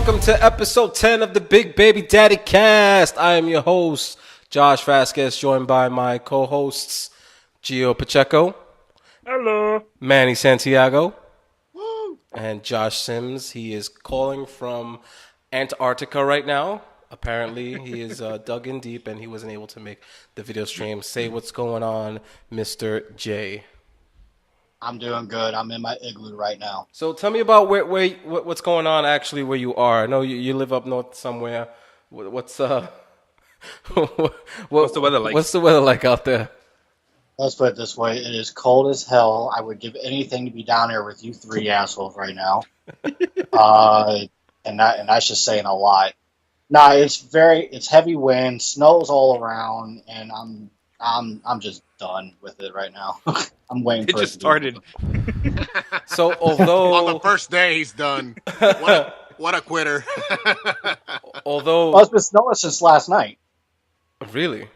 welcome to episode 10 of the Big Baby Daddy Cast. I am your host, Josh Vasquez, joined by my co-hosts, Gio Pacheco. Hello. Manny Santiago. Woo. And Josh Sims. He is calling from Antarctica right now. Apparently, he is dug in deep and he wasn't able to make the video stream. Say what's going on, Mr. J. I'm doing good. I'm in my igloo right now. So tell me about what's going on actually where you are. I know you live up north somewhere. What's the weather like? What's the weather like out there? Let's put it this way. It is cold as hell. I would give anything to be down here with you three assholes right now. And that's just saying a lot. Nah, it's heavy wind, snows all around, and I'm just done with it right now. I'm waiting for it. Just started. So although on the first day he's done. What a quitter. Although it's been snowing since last night. Really?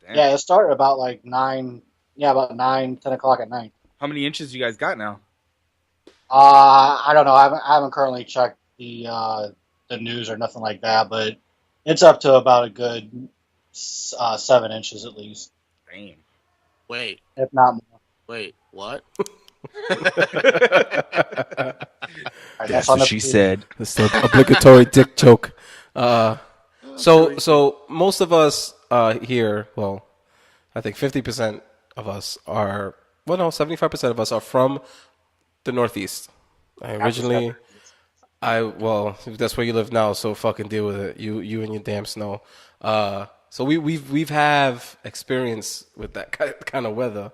Damn. Yeah, it started about like 10 o'clock at night. How many inches you guys got now? I don't know. I haven't currently checked the news or nothing like that, but it's up to about a good 7 inches at least. Damn. Wait. If not more. Wait, what? That's what she said. It's the obligatory dick joke. So most of us here, well, I think 50% of us are, 75% of us are from the Northeast. Originally, that's where you live now, so fucking deal with it. You and your damn snow. So we've have experience with that kind of weather.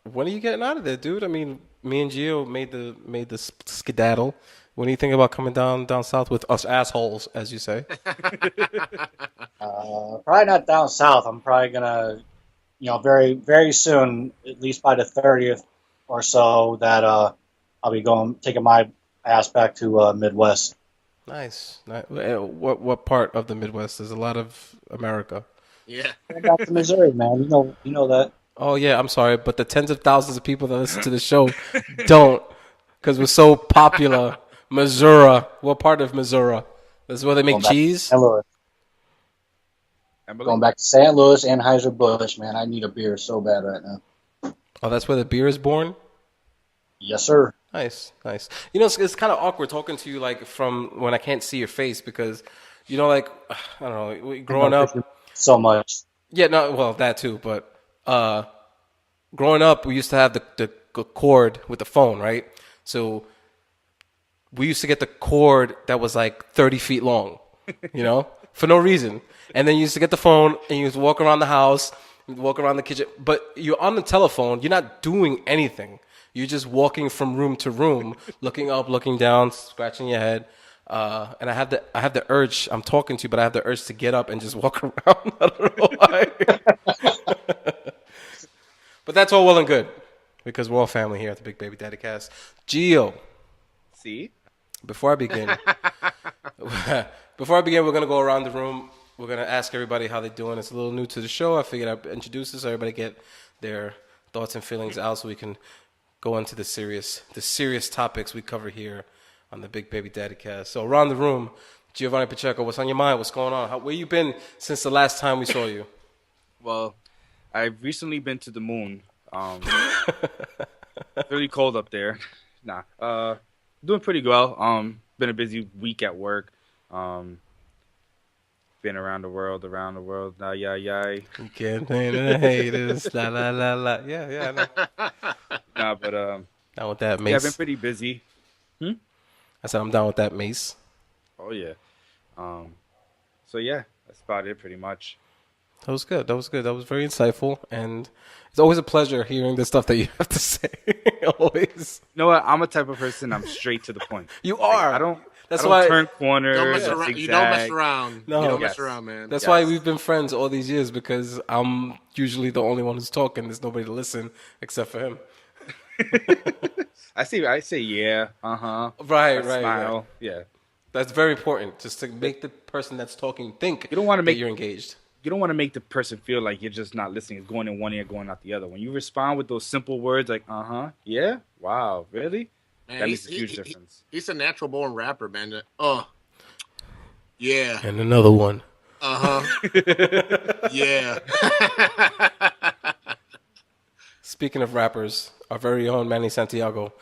When are you getting out of there, dude? I mean, me and Gio made the skedaddle. When do you think about coming down south with us assholes, as you say? Probably not down south. I'm probably gonna, very very soon, at least by the 30th or so, that I'll be taking my ass back to Midwest. Nice. What part of the Midwest? There's a lot of America. Yeah. Back to Missouri, man. You know that. Oh yeah, I'm sorry, but the tens of thousands of people that listen to the show don't, because we're so popular. Missouri. What part of Missouri? This is where they make cheese? Going back to St. Louis, Anheuser-Busch, man. I need a beer so bad right now. Oh, that's where the beer is born? Yes, sir. Nice. It's kind of awkward talking to you like from when I can't see your face because, like, I don't know, growing up. So much. Yeah, no, well, that too, but growing up, we used to have the cord with the phone, right? So we used to get the cord that was like 30 feet long, for no reason. And then you used to get the phone and you used to walk around the house, walk around the kitchen. But you're on the telephone. You're not doing anything. You're just walking from room to room, looking up, looking down, scratching your head. And I have the urge. I'm talking to you, but I have the urge to get up and just walk around. I don't know why. But that's all well and good because we're all family here at the Big Baby Daddy Cast. Gio. See? Before I begin, we're going to go around the room. We're going to ask everybody how they're doing. It's a little new to the show. I figured I'd introduce this so everybody get their thoughts and feelings out so we can go into the serious topics we cover here on the Big Baby Daddy Cast. So around the room, Giovanni Pacheco, what's on your mind? What's going on? Where you been since the last time we saw you? Well, I've recently been to the moon. Really cold up there. Nah. Doing pretty well. Been a busy week at work. Been around the world. Nah, yeah. You can't blame the haters. La la la la. Yeah. Nah, but down with that mace. Yeah, I've been pretty busy. I said I'm down with that mace. Oh yeah. So yeah, that's about it, pretty much. That was good. That was very insightful, and it's always a pleasure hearing the stuff that you have to say. Always. You know what? I'm a type of person. I'm straight to the point. You are. I don't why turn corners. Don't mess around. You don't mess around. No. You don't mess around, man. That's why we've been friends all these years because I'm usually the only one who's talking. There's nobody to listen except for him. I say yeah. Right. Smile. Yeah. That's very important, just to make the person that's talking think you don't want to make you're engaged. You don't want to make the person feel like you're just not listening. It's going in one ear, going out the other. When you respond with those simple words like, yeah, wow, really? That makes a huge difference. He's a natural born rapper, man. Oh, yeah. And another one. Yeah. Speaking of rappers, our very own Manny Santiago.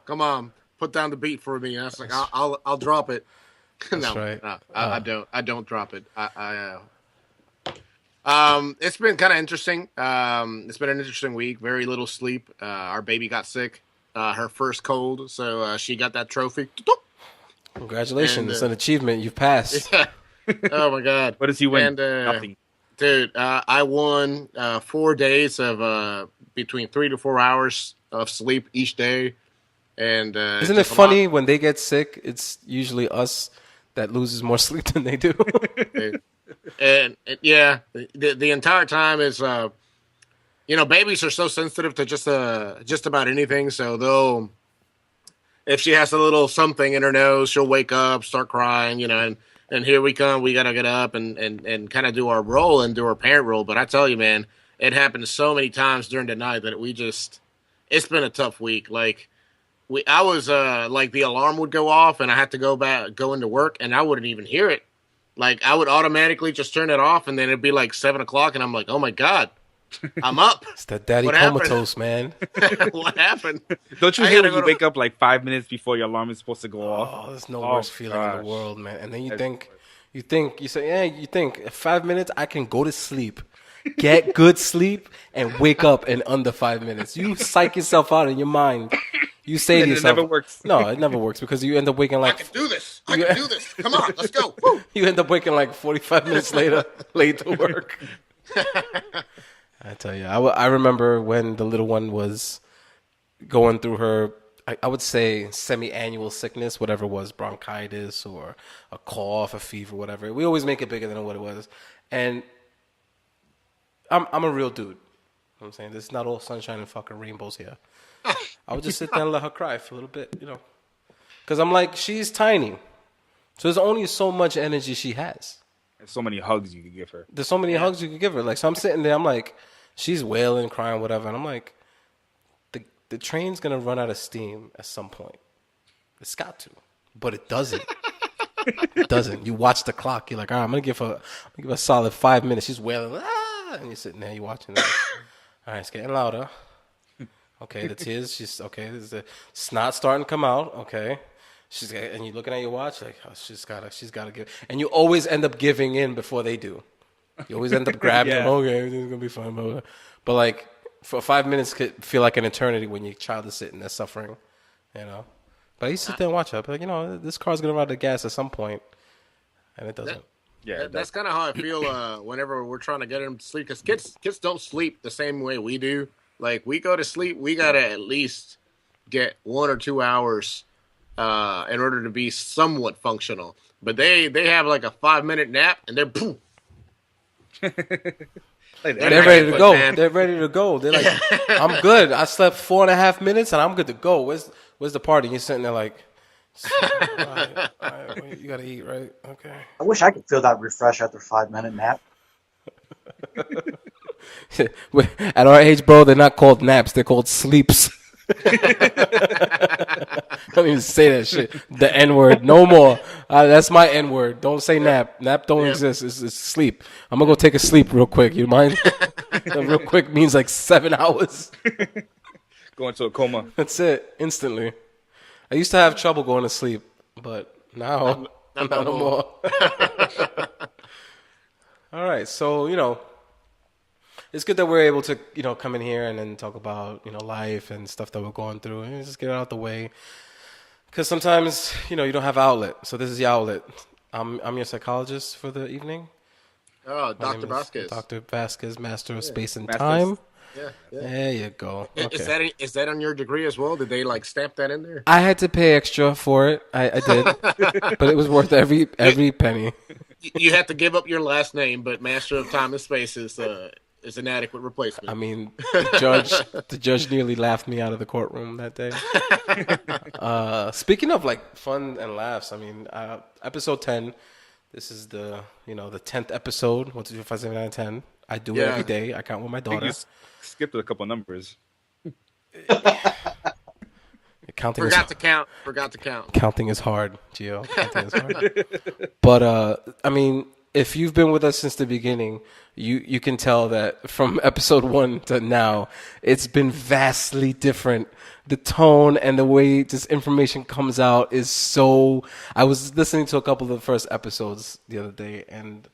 Come on, put down the beat for me. And I was like, I'll drop it. That's right. No, I don't drop it. It's been kind of interesting. It's been an interesting week. Very little sleep. Our baby got sick. Her first cold, so she got that trophy. Congratulations. And, it's an achievement. You've passed. Yeah. Oh my God. What does he win? And, Nothing. Dude, I won 4 days of between 3 to 4 hours of sleep each day. And isn't it funny when they get sick? It's usually us that loses more sleep than they do. and yeah, the entire time is babies are so sensitive to just about anything. So if she has a little something in her nose, she'll wake up, start crying, and here we come. We got to get up and kind of do our role and do our parent role. But I tell you, man, it happened so many times during the night that it's been a tough week. Like I was like the alarm would go off and I had to go into work and I wouldn't even hear it. Like I would automatically just turn it off and then it'd be like 7 o'clock and I'm like, oh my God, I'm up. It's that daddy What comatose, man. What happened? Don't you hate when you wake up like 5 minutes before your alarm is supposed to go off? Oh, there's no worse feeling in the world, man. And then you think 5 minutes, I can go to sleep, get good sleep, and wake up in under 5 minutes. You psych yourself out in your mind. You say to yourself, it never works. No, it never works because you end up waking I like can do this. I can do this. Come on, let's go. Woo. you end up waking like 45 minutes later, late to work. I tell you, I remember when the little one was going through her, I would say, semi-annual sickness, whatever it was, bronchitis or a cough, a fever, whatever. We always make it bigger than what it was. And I'm a real dude. You know what I'm saying? This is not all sunshine and fucking rainbows here. I would just sit there and let her cry for a little bit, Because I'm like, she's tiny. So there's only so much energy she has. There's so many hugs you could give her. There's so many hugs you could give her. Like, so I'm sitting there, I'm like, she's wailing, crying, whatever. And I'm like, the train's going to run out of steam at some point. It's got to. But it doesn't. It doesn't. You watch the clock. You're like, all right, I'm going to give her a solid 5 minutes. She's wailing, and you're sitting there, you're watching it. All right, it's getting louder. Okay, the tears, there's the snot starting to come out. Okay. And you're looking at your watch, like, oh, she's gotta give. And you always end up giving in before they do. You always end up grabbing them. Okay, everything's going to be fine. Blah, blah. But, like, for 5 minutes could feel like an eternity when your child is sitting there suffering, But I used to sit there and watch it. I'd be like, this car's going to run out of gas at some point, and it doesn't. That's kind of how I feel whenever we're trying to get them to sleep. Because kids don't sleep the same way we do. Like, we go to sleep, we got to at least get 1 or 2 hours in order to be somewhat functional. But they have like a 5-minute nap, and they're poof. They're ready to go. Man. They're ready to go. They're like, I'm good. I slept 4.5 minutes, and I'm good to go. Where's the party? You're sitting there like, all right, you got to eat, right? Okay. I wish I could feel that refresh after 5-minute nap. At our age, bro, they're not called naps. They're called sleeps. Don't even say that shit. The N-word. No more. That's my N-word. Don't say nap. Nap don't exist. It's sleep. I'm going to go take a sleep real quick. You mind? Real quick means like 7 hours. Go into a coma. That's it. Instantly. I used to have trouble going to sleep, but now, not no more. All right. So, it's good that we're able to, come in here and then talk about, life and stuff that we're going through and just get it out the way. Because sometimes, you don't have outlet. So this is your outlet. I'm your psychologist for the evening. Oh, Dr. Vasquez. Dr. Vasquez, Master of Space and Time. Yeah. There you go. Okay. Is that on your degree as well? Did they stamp that in there? I had to pay extra for it. I did. But it was worth every penny. You had to give up your last name, but Master of Time and Space is an adequate replacement. I mean, the judge nearly laughed me out of the courtroom that day. Speaking of fun and laughs, I mean, episode 10. This is the 10th episode. 1, 2, 3, 4, 5, 6, 7, 8, 9, 10. I do it every day. I count with my daughter. You skipped a couple numbers. Counting Forgot to count. Forgot to count. counting is hard, Gio. Counting is hard. But I mean, if you've been with us since the beginning, you can tell that from episode 1 to now, it's been vastly different. The tone and the way this information comes out is so. I was listening to a couple of the first episodes the other day, and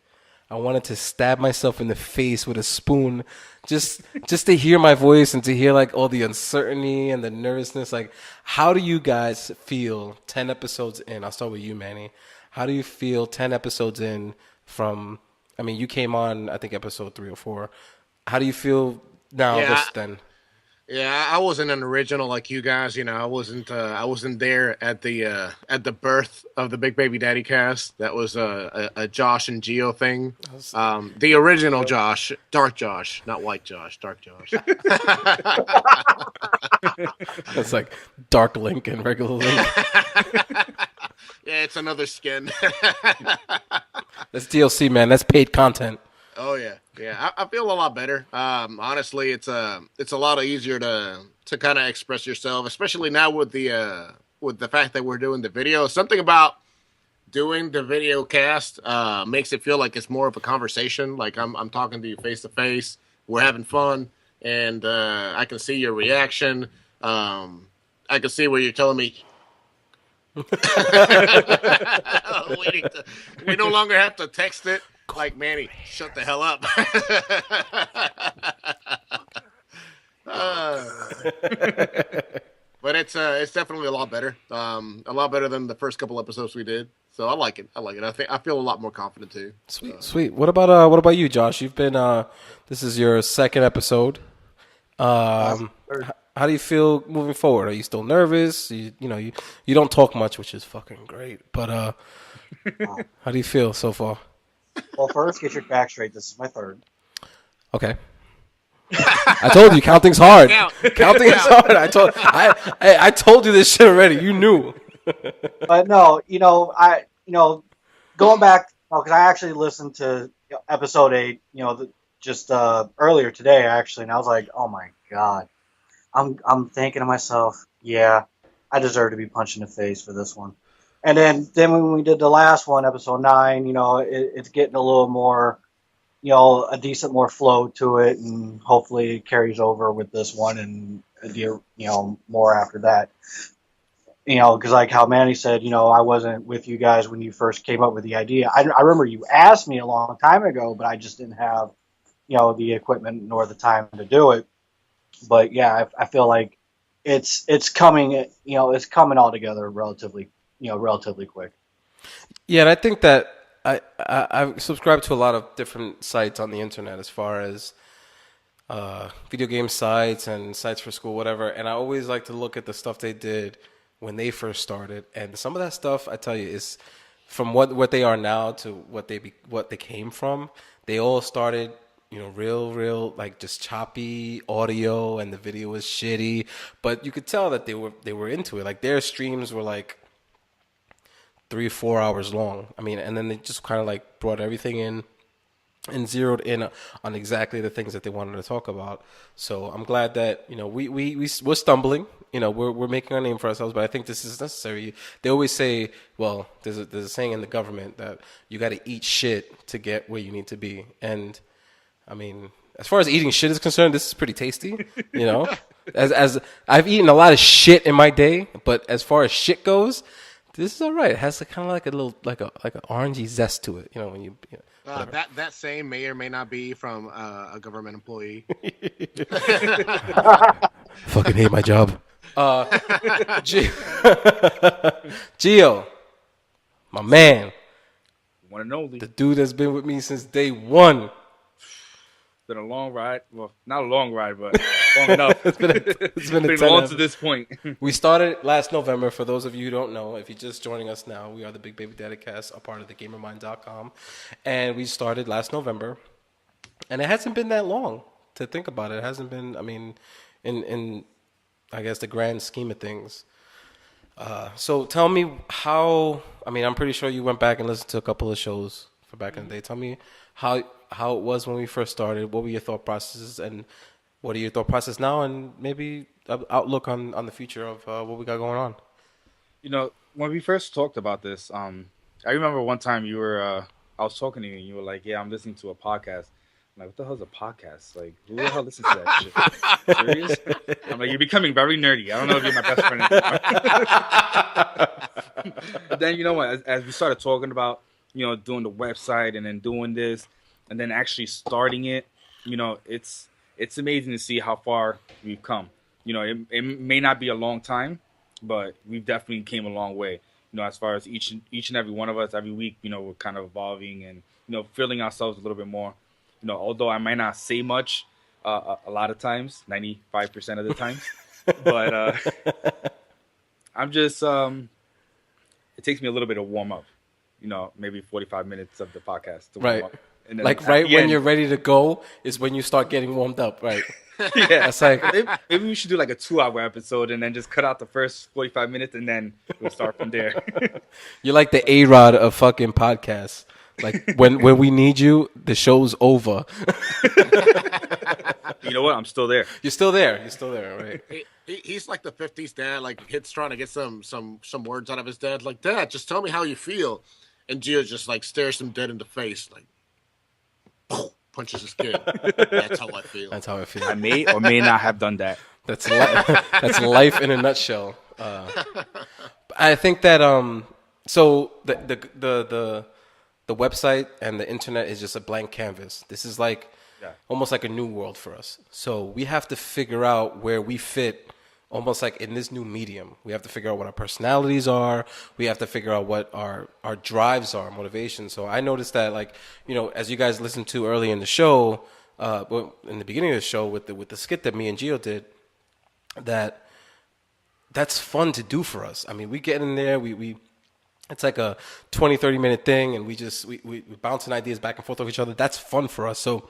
I wanted to stab myself in the face with a spoon, just to hear my voice and to hear like all the uncertainty and the nervousness. Like, how do you guys feel 10 episodes in? I'll start with you, Manny. How do you feel 10 episodes in from? I mean, you came on I think episode 3 or 4. How do you feel now? Yeah, Then. Yeah, I wasn't an original like you guys. You know, I wasn't there at the birth of the Big Baby Daddy cast. That was a Josh and Geo thing. The original Josh, Dark Josh, not White Josh, Dark Josh. That's like Dark Link and regular Link. Yeah, it's another skin. That's DLC, man. That's paid content. Oh yeah, yeah. I feel a lot better. Honestly, it's a lot easier to kind of express yourself, especially now with the fact that we're doing the video. Something about doing the video cast makes it feel like it's more of a conversation. Like I'm talking to you face to face. We're having fun, and I can see your reaction. I can see where you're telling me. We no longer have to text it. Like, Manny, shut the hell up. But it's definitely a lot better. A lot better than the first couple episodes we did. So I like it. I feel a lot more confident too. Sweet. What about you, Josh? You've been this is your second episode. How do you feel moving forward? Are you still nervous? You don't talk much, which is fucking great. But how do you feel so far? Well, first, get your facts straight. This is my third. Okay. I told you counting's hard. Counting is hard. I told you this shit already. You knew. But no, going back, because I actually listened to episode 8, just earlier today actually, and I was like, oh my god, I'm thinking to myself, yeah, I deserve to be punched in the face for this one. And then when we did the last one, episode 9, it's getting a little more, a decent more flow to it, and hopefully it carries over with this one and, more after that. Because like how Manny said, I wasn't with you guys when you first came up with the idea. I remember you asked me a long time ago, but I just didn't have, the equipment nor the time to do it. But yeah, I feel like it's coming, it's coming all together relatively quick. Yeah, and I think that I subscribe to a lot of different sites on the internet as far as video game sites and sites for school, whatever. And I always like to look at the stuff they did when they first started. And some of that stuff, I tell you, is from what they are now to what they came from. They all started, real like just choppy audio, and the video was shitty. But you could tell that they were into it. Like their streams were like 3-4 hours long. I mean, and then they just kind of like brought everything in and zeroed in on exactly the things that they wanted to talk about. So I'm glad that we're stumbling. We're making our name for ourselves, but I think this is necessary. They always say, well, there's a saying in the government that you got to eat shit to get where you need to be. And I mean, as far as eating shit is concerned, this is pretty tasty. As I've eaten a lot of shit in my day, but as far as shit goes, this is all right. It has kind of like a little like an orangey zest to it. When you. That same may or may not be from a government employee. Fucking hate my job. Gio, my man, One and only. the dude that's been with me since day one. It's been a long ride. Well, not a long ride, but long enough. It's been a 10 on to this point. We started last November. For those of you who don't know, if you're just joining us now, we are the Big Baby Daddy Cast, a part of thegamermind.com. And we started last November. And it hasn't been that long to think about it. It hasn't been, I mean, in I guess, the grand scheme of things. So tell me how, I mean, I'm pretty sure you went back and listened to a couple of shows for back in the day. Tell me how it was when we first started. What were your thought processes? And what are your thought process now, and maybe outlook on the future of what we got going on? When we first talked about this, I remember one time I was talking to you and you were like, "Yeah, I'm listening to a podcast." I'm like, "What the hell's a podcast? Like, who the hell listens to that shit? Serious?" I'm like, "You're becoming very nerdy. I don't know if you're my best friend anymore." But then you know what? As we started talking about, doing the website and then doing this, and then actually starting it, it's amazing to see how far we've come. It may not be a long time, but we've definitely came a long way. As far as each and every one of us, every week, we're kind of evolving and feeling ourselves a little bit more. Although I might not say much a lot of times, 95% of the times, but I'm just it takes me a little bit to warm up. Maybe 45 minutes of the podcast to warm Right. up. And then Like at right the when end- you're ready to go is when you start getting warmed up, right? yeah, That's like maybe we should do like a 2-hour episode and then just cut out the first 45 minutes and then we'll start from there. you're like the A-Rod of fucking podcasts. Like when we need you, the show's over. You know what? I'm still there. You're still there. You're still there, right? He's like the '50s dad. Like Hit's trying to get some words out of his dad. Like, Dad, just tell me how you feel. And Gio just like stares him dead in the face, like punches his kid. That's how I feel. That's how I feel. I may or may not have done that. That's that's life in a nutshell. I think that so the website and the internet is just a blank canvas. This is like almost like a new world for us. So we have to figure out where we fit, almost like in this new medium. We have to figure out what our personalities are. We have to figure out what our drives are, motivations. So I noticed that, like, as you guys listened to early in the show, in the beginning of the show with the skit that me and Gio did, that's fun to do for us. I mean, we get in there, we it's like a 20, 30-minute thing, and we bouncing ideas back and forth off each other. That's fun for us. So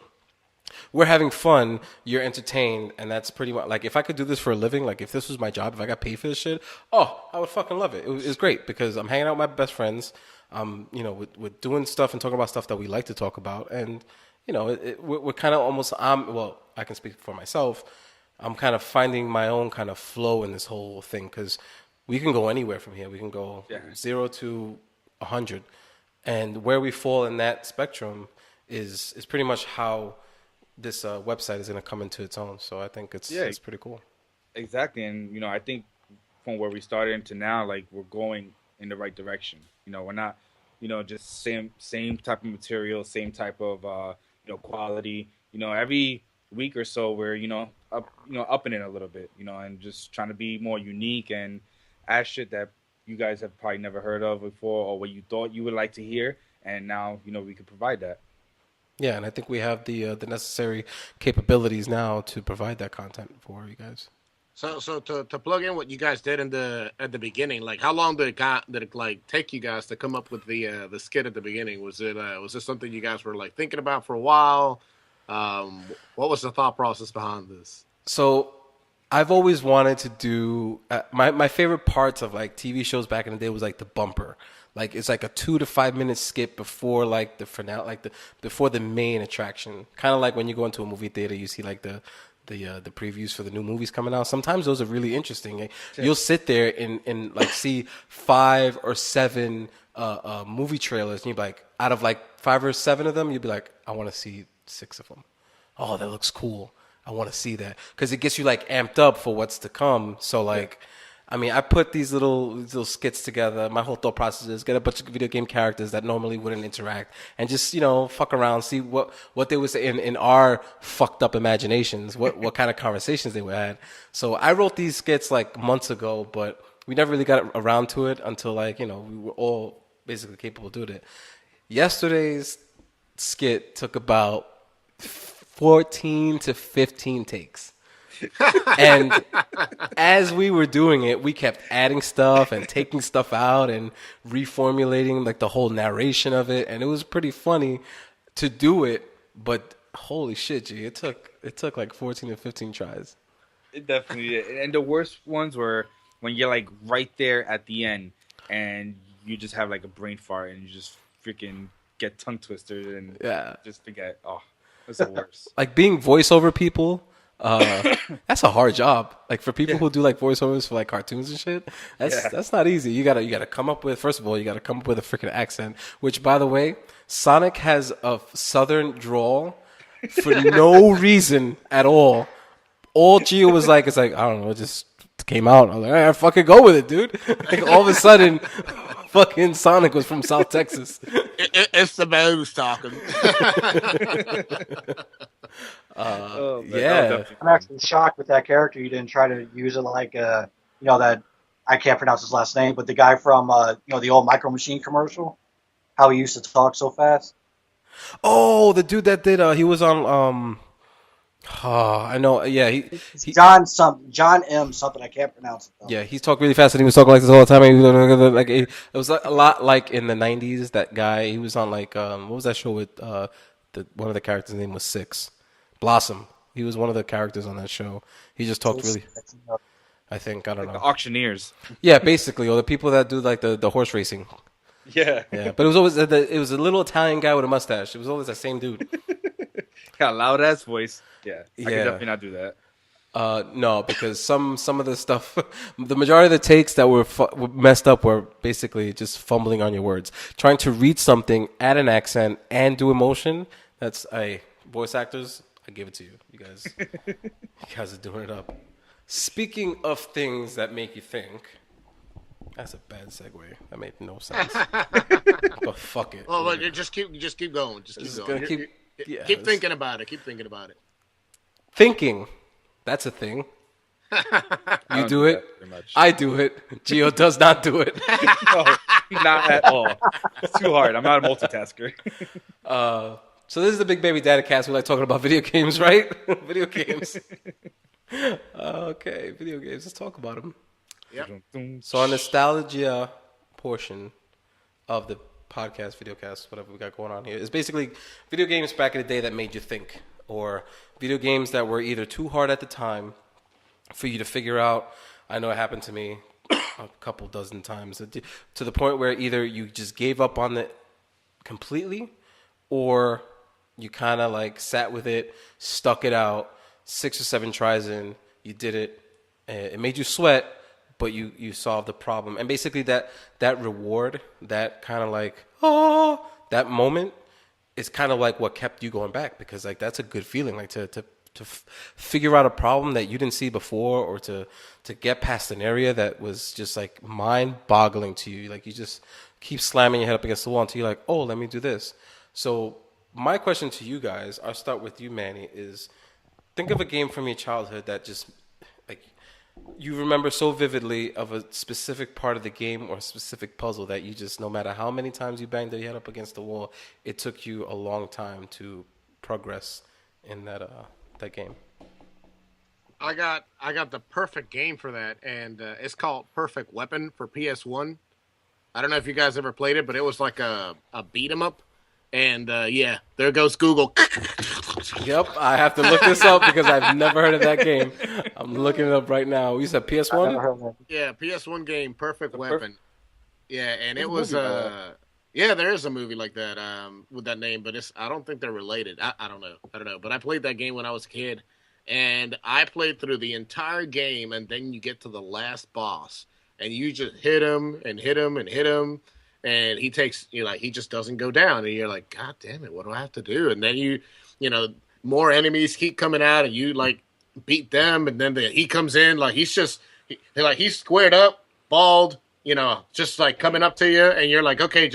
we're having fun, you're entertained, and that's pretty much, like, if I could do this for a living, like, if this was my job, if I got paid for this shit, I would fucking love it. It's great because I'm hanging out with my best friends, we're doing stuff and talking about stuff that we like to talk about, and, we're kind of almost, I can speak for myself, I'm kind of finding my own kind of flow in this whole thing, because we can go anywhere from here. We can go 0 to 100, and where we fall in that spectrum is pretty much how this website is going to come into its own. So I think it's pretty cool. Exactly. And, I think from where we started to now, like, we're going in the right direction. We're not, just same type of material, same type of, quality. Every week or so we're, upping it a little bit, and just trying to be more unique and add shit that you guys have probably never heard of before or what you thought you would like to hear. And now, we can provide that. Yeah, and I think we have the necessary capabilities now to provide that content for you guys. So to plug in what you guys did at the beginning, like how long did it like take you guys to come up with the skit at the beginning? Was this something you guys were like thinking about for a while? What was the thought process behind this? So I've always wanted to do my favorite parts of like TV shows back in the day was like the bumper. Like it's like a 2 to 5 minute skit before like the finale, like before the main attraction. Kind of like when you go into a movie theater, you see like the previews for the new movies coming out. Sometimes those are really interesting. You'll sit there and like see 5 or 7 movie trailers, and you'll be like, out of like 5 or 7 of them, you'll be like, I want to see 6 of them. Oh, that looks cool. I want to see that because it gets you like amped up for what's to come. So like. Yeah. I mean, I put these little skits together. My whole thought process is get a bunch of video game characters that normally wouldn't interact and just, fuck around, see what they would say in our fucked up imaginations, what kind of conversations they would have. So I wrote these skits like months ago, but we never really got around to it until like, we were all basically capable of doing it. Yesterday's skit took about 14 to 15 takes. And as we were doing it, we kept adding stuff and taking stuff out and reformulating like the whole narration of it, and it was pretty funny to do it. But holy shit, G, it took like 14 to 15 tries. It definitely did. And the worst ones were when you're like right there at the end and you just have like a brain fart and you just freaking get tongue twisted and just forget. Oh, that's the worst. Like being voiceover people. That's a hard job. Like for people who do like voiceovers for like cartoons and shit, that's not easy. You gotta come up with, first of all, you gotta come up with a freaking accent. Which, by the way, Sonic has a southern drawl for no reason at all. All Gio was like, it's like, I don't know, it just came out. I was like, all right, fucking go with it, dude. Like all of a sudden, fucking Sonic was from South Texas. It's the man who's talking. Yeah. I'm actually shocked with that character. You didn't try to use it like, that I can't pronounce his last name, but the guy from, the old Micro Machine commercial, how he used to talk so fast. Oh, the dude that did, he was on, I know, yeah, he John M. something. I can't pronounce it, though. yeah, he talked really fast and he was talking like this all the time. And he was like, it was a lot like in the 90s, that guy, he was on like, what was that show with, one of the characters' name was Six. Blossom. He was one of the characters on that show. He just talked really, I think, I don't know. The auctioneers. Yeah, basically, or the people that do like the horse racing. Yeah. Yeah, but it was always it was a little Italian guy with a mustache. It was always the same dude. Got a loud ass voice. Yeah. I Yeah. could definitely not do that. No, because some of the stuff, the majority of the takes that were messed up were basically just fumbling on your words, trying to read something, add an accent, and do emotion. That's voice actors. I give it to you. You guys are doing it up. Speaking of things that make you think, that's a bad segue. That made no sense. But fuck it. Well, just keep going. Just keep going. Keep thinking about it. Keep thinking about it. Thinking, that's a thing. You do it. I do it. Gio does not do it. No, not at all. It's too hard. I'm not a multitasker. So this is the Big Baby Daddy Cast. We like talking about video games, right? Video games. Okay, video games. Let's talk about them. Yep. So our nostalgia portion of the podcast, video cast, whatever we got going on here, is basically video games back in the day that made you think, or video games that were either too hard at the time for you to figure out. I know it happened to me a couple dozen times, to the point where either you just gave up on it completely, or you kind of like sat with it, stuck it out, 6 or 7 tries in, you did it, it made you sweat, but you solved the problem. And basically that reward, that kind of like, that moment is kind of like what kept you going back, because like that's a good feeling, like to figure out a problem that you didn't see before, or to get past an area that was just like mind-boggling to you. Like you just keep slamming your head up against the wall until you're like, oh, let me do this. So my question to you guys, I'll start with you, Manny, is think of a game from your childhood that just like you remember so vividly of a specific part of the game or a specific puzzle that you just, no matter how many times you banged your head up against the wall, it took you a long time to progress in that game. I got the perfect game for that, and it's called Perfect Weapon for PS1. I don't know if you guys ever played it, but it was like a beat 'em up. And yeah, there goes Google. Yep, I have to look this up because I've never heard of that game. I'm looking it up right now. You said PS1? Yeah, PS1 game, Perfect Weapon. Yeah, and it was yeah, there is a movie like that with that name, but I don't think they're related. I don't know. But I played that game when I was a kid, and I played through the entire game, and then you get to the last boss, and you just hit him and hit him and hit him. And he takes, he just doesn't go down. And you're like, God damn it, what do I have to do? And then more enemies keep coming out, and you like beat them. And then he comes in, like he's squared up, bald, just like coming up to you. And you're like, okay,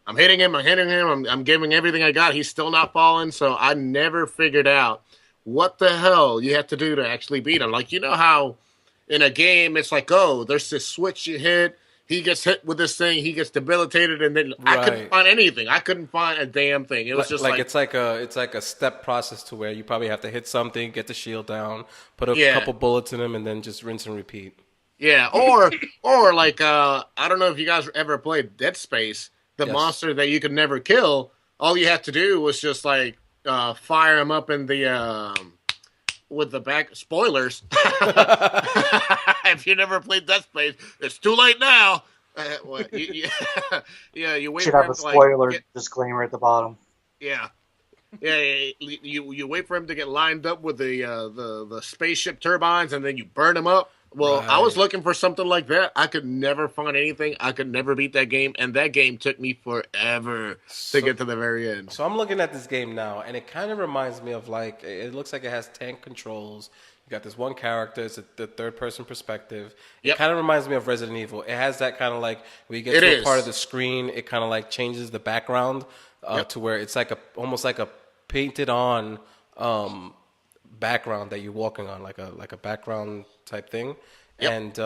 I'm hitting him, I'm giving everything I got. He's still not falling. So I never figured out what the hell you have to do to actually beat him. Like, how in a game, it's like, oh, there's this switch you hit. He gets hit with this thing. He gets debilitated, and then I couldn't find anything. I couldn't find a damn thing. It was just like it's like a step process to where you probably have to hit something, get the shield down, put a couple bullets in him, and then just rinse and repeat. Yeah, or like I don't know if you guys ever played Dead Space. The monster that you could never kill. All you had to do was just like fire him up in the with the back spoilers. If you never played Dead Space, it's too late now. You wait. Should have a spoiler disclaimer at the bottom. Yeah, Yeah, you wait for him to get lined up with the spaceship turbines, and then you burn him up. Well, I was Right. looking for something like that. I could never find anything. I could never beat that game, and that game took me forever to So, get to the very end. so I'm looking at this game now, and it kind of reminds me of like it looks like it has tank controls. You got this one character; it's the third person perspective. It Yep, kind of reminds me of Resident Evil. It has that kind of like when you get it to a part of is. the screen, it kind of like changes the background Yep, to where it's like a almost like a painted on background that you're walking on, like a background type thing. yep. And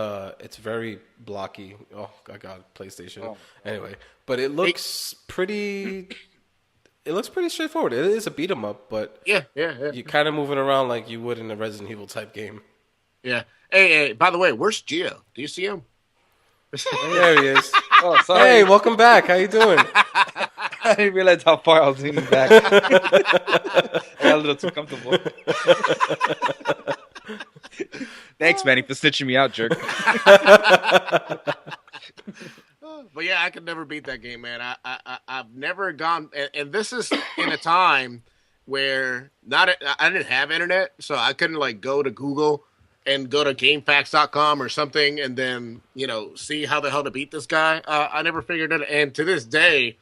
it's very blocky. Oh, I got PlayStation. Oh. Anyway, but it looks pretty. It looks pretty straightforward. It is a beat 'em up, but Yeah, yeah, yeah, you're kind of moving around like you would in a Resident Evil type game. yeah. Hey, by the way, where's Gio? Do you see him? There he is. Oh, Hey, sorry. welcome back. How you doing? I didn't realize how far I was leaning back. I got a little too comfortable. Thanks, Manny, for stitching me out, jerk. But yeah, I could never beat that game, man. I've never gone, and this is in a time where I didn't have internet, so I couldn't like go to Google and go to GameFAQs.com or something, and then see how the hell to beat this guy. I never figured it, and to this day,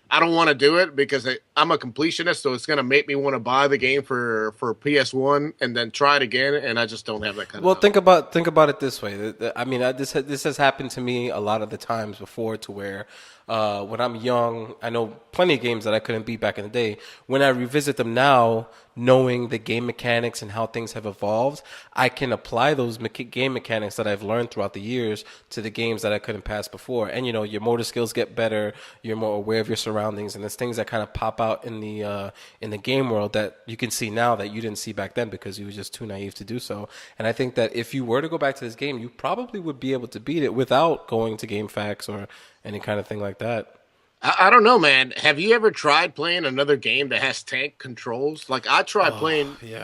I don't want to do it because I'm a completionist, so it's gonna make me want to buy the game for PS1 and then try it again, and I just don't have that kind Well, of time. think about it this way. I mean, this has happened to me a lot of the times before, to where when I'm young, I know plenty of games that I couldn't beat back in the day. When I revisit them now, knowing the game mechanics and how things have evolved, I can apply those game mechanics that I've learned throughout the years to the games that I couldn't pass before. And your motor skills get better. You're more aware of your surroundings, and there's things that kind of pop out in the game world that you can see now that you didn't see back then because you were just too naive to do so. And I think that if you were to go back to this game, you probably would be able to beat it without going to GameFAQs or any kind of thing like that. I don't know, man. Have you ever tried playing another game that has tank controls? Like I tried playing, yeah.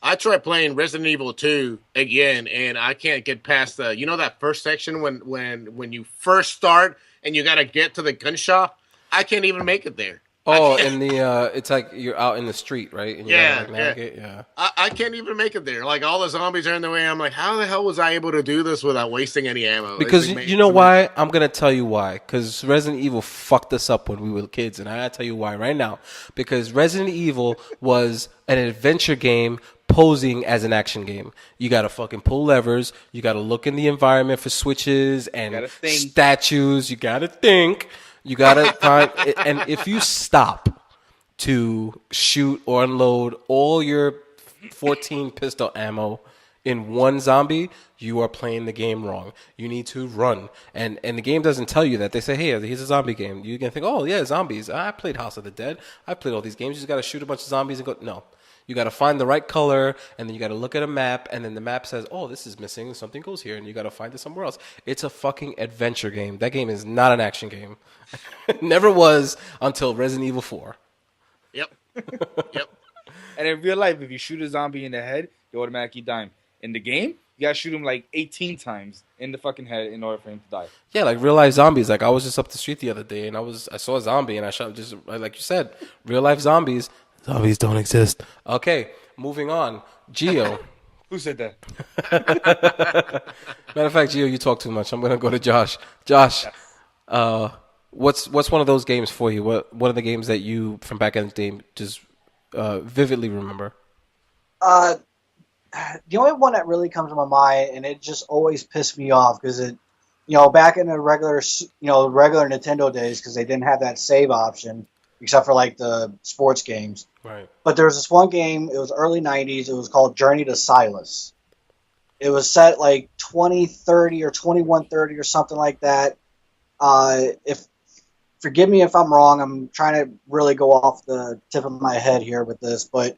I tried playing Resident Evil 2 again, and I can't get past that first section when you first start and you got to get to the gun shop. I can't even make it there. Oh, and it's like you're out in the street, right? And you Yeah, gotta like navigate. Yeah. I can't even make it there. Like all the zombies are in the way. I'm like, how the hell was I able to do this without wasting any ammo? Because It's like, you know why? I'm gonna tell you why. Because Resident Evil fucked us up when we were kids, and I gotta tell you why right now. Because Resident Evil was an adventure game posing as an action game. You gotta fucking pull levers. You gotta look in the environment for switches and Gotta think. statues. You gotta think. You gotta find. And if you stop to shoot or unload all your 14 pistol ammo in one zombie, you are playing the game wrong. You need to run. And the game doesn't tell you that. They say, hey, here's a zombie game. You can think, oh, yeah, zombies. I played House of the Dead. I played all these games. You just got to shoot a bunch of zombies and go. No. You got to find the right color, and then you got to look at a map, and then the map says, oh, this is missing. Something goes here, and you got to find it somewhere else. It's a fucking adventure game. That game is not an action game. It never was until Resident Evil 4. Yep, yep. And in real life, if you shoot a zombie in the head, you automatically die. In the game, you gotta shoot him like 18 times in the fucking head in order for him to die. Yeah, like real life zombies. Like I was just up the street the other day, and I saw a zombie, and I shot just like you said, real life zombies. Zombies don't exist. Okay, moving on. Geo. Who said that? Matter of fact, Geo, you talk too much. I'm gonna go to Josh. Josh, what's one of those games for you? What are the games that you from back in the day just vividly remember? The only one that really comes to my mind, and it just always pissed me off because back in the regular Nintendo days, because they didn't have that save option except for like the sports games. Right. But there was this one game. It was early '90s. It was called Journey to Silas. It was set like 2030 or 2130 or something like that. If forgive me if I'm wrong. I'm trying to really go off the tip of my head here with this, but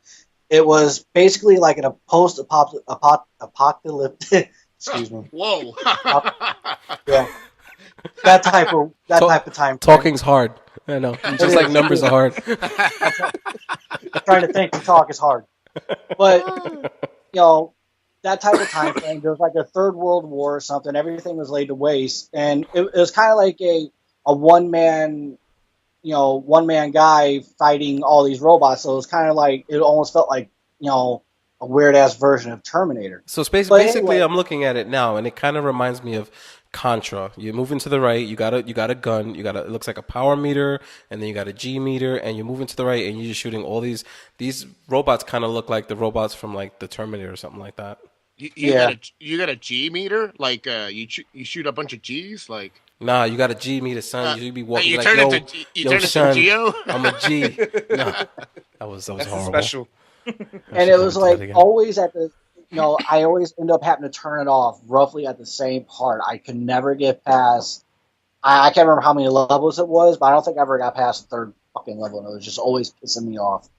it was basically like a post-apocalyptic. Excuse me. Whoa. Yeah, that type of time. frame. Talking's hard. I know. Just like numbers are hard. Trying to think and talk is hard, but that type of time frame. There was like a third world war or something. Everything was laid to waste, and it was kind of like a one man one man guy fighting all these robots. So it was kind of like it almost felt like a weird ass version of Terminator. So But basically, anyway, I'm looking at it now, and it kind of reminds me of Contra. You're moving to the right, you got a gun, it looks like a power meter, and then you got a G meter, and you're moving to the right, and you're just shooting all these robots. Kind of look like the robots from like the Terminator or something like that. yeah. You got a G meter, like you shoot a bunch of G's, like Nah, you got a G meter, son. You be walking you be like, turn into yo, you yo, turn into son, Geo. I'm a G. Nah, that was That's a horrible. special. I And should it never was do that like again. always at the, I always end up having to turn it off roughly at the same part. I could never get past. I can't remember how many levels it was, but I don't think I ever got past the third fucking level, and it was just always pissing me off.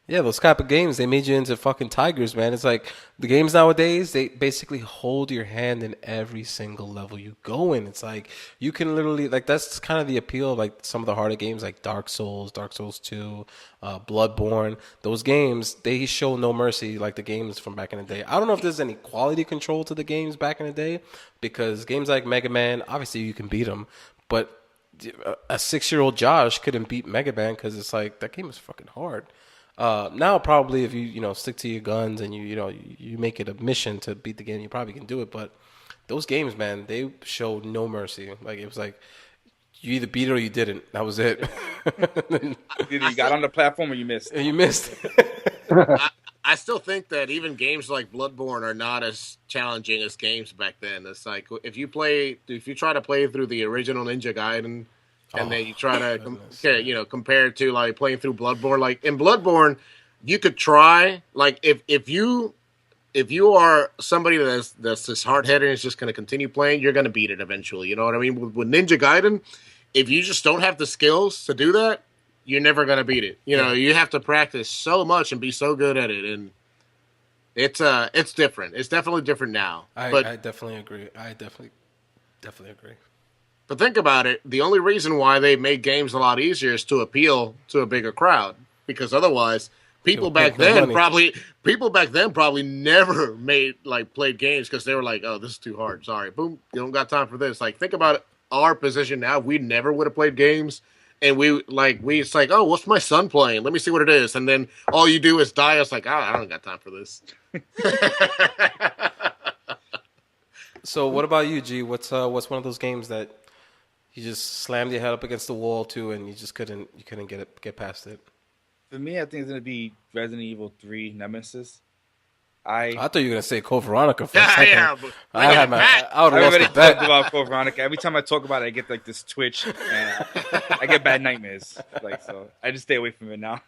Yeah, those type of games, they made you into fucking tigers, man. It's like the games nowadays, they basically hold your hand in every single level you go in. It's like you can literally, like, that's kind of the appeal of like some of the harder games like Dark Souls 2, Bloodborne. Those games, they show no mercy like the games from back in the day. I don't know if there's any quality control to the games back in the day because games like Mega Man, obviously you can beat them, but a 6-year-old Josh couldn't beat Mega Man because it's like that game is fucking hard. Now probably if you stick to your guns and you make it a mission to beat the game, you probably can do it. But those games, man, they showed no mercy. Like it was like you either beat it or you didn't. That was it. Either you got on the platform or you missed. And you missed. I still think that even games like Bloodborne are not as challenging as games back then. It's like if you try to play through the original Ninja Gaiden, and then you try to compare it to like playing through Bloodborne. Like in Bloodborne, you could try like if you are somebody that's just hard headed and is just going to continue playing, you're going to beat it eventually. You know what I mean? With Ninja Gaiden, if you just don't have the skills to do that, you're never going to beat it. You have to practice so much and be so good at it, and it's different. It's definitely different now. I definitely agree. I definitely agree. But think about it. The only reason why they made games a lot easier is to appeal to a bigger crowd. Because otherwise, people back then probably never played games because they were like, "Oh, this is too hard. Sorry, boom, you don't got time for this." Like, think about our position now. We never would have played games, and it's like, "Oh, what's my son playing? Let me see what it is." And then all you do is die. It's like, I don't got time for this. So what about you, G? What's one of those games that you just slammed your head up against the wall to, and you just couldn't get past it? For me, I think it's gonna be Resident Evil 3 Nemesis. I thought you were gonna say Code Veronica for a Yeah, second. yeah, but I would have lost Everybody the bet. talked about Code Veronica. Every time I talk about it, I get like this twitch, and I get bad nightmares. Like so, I just stay away from it now.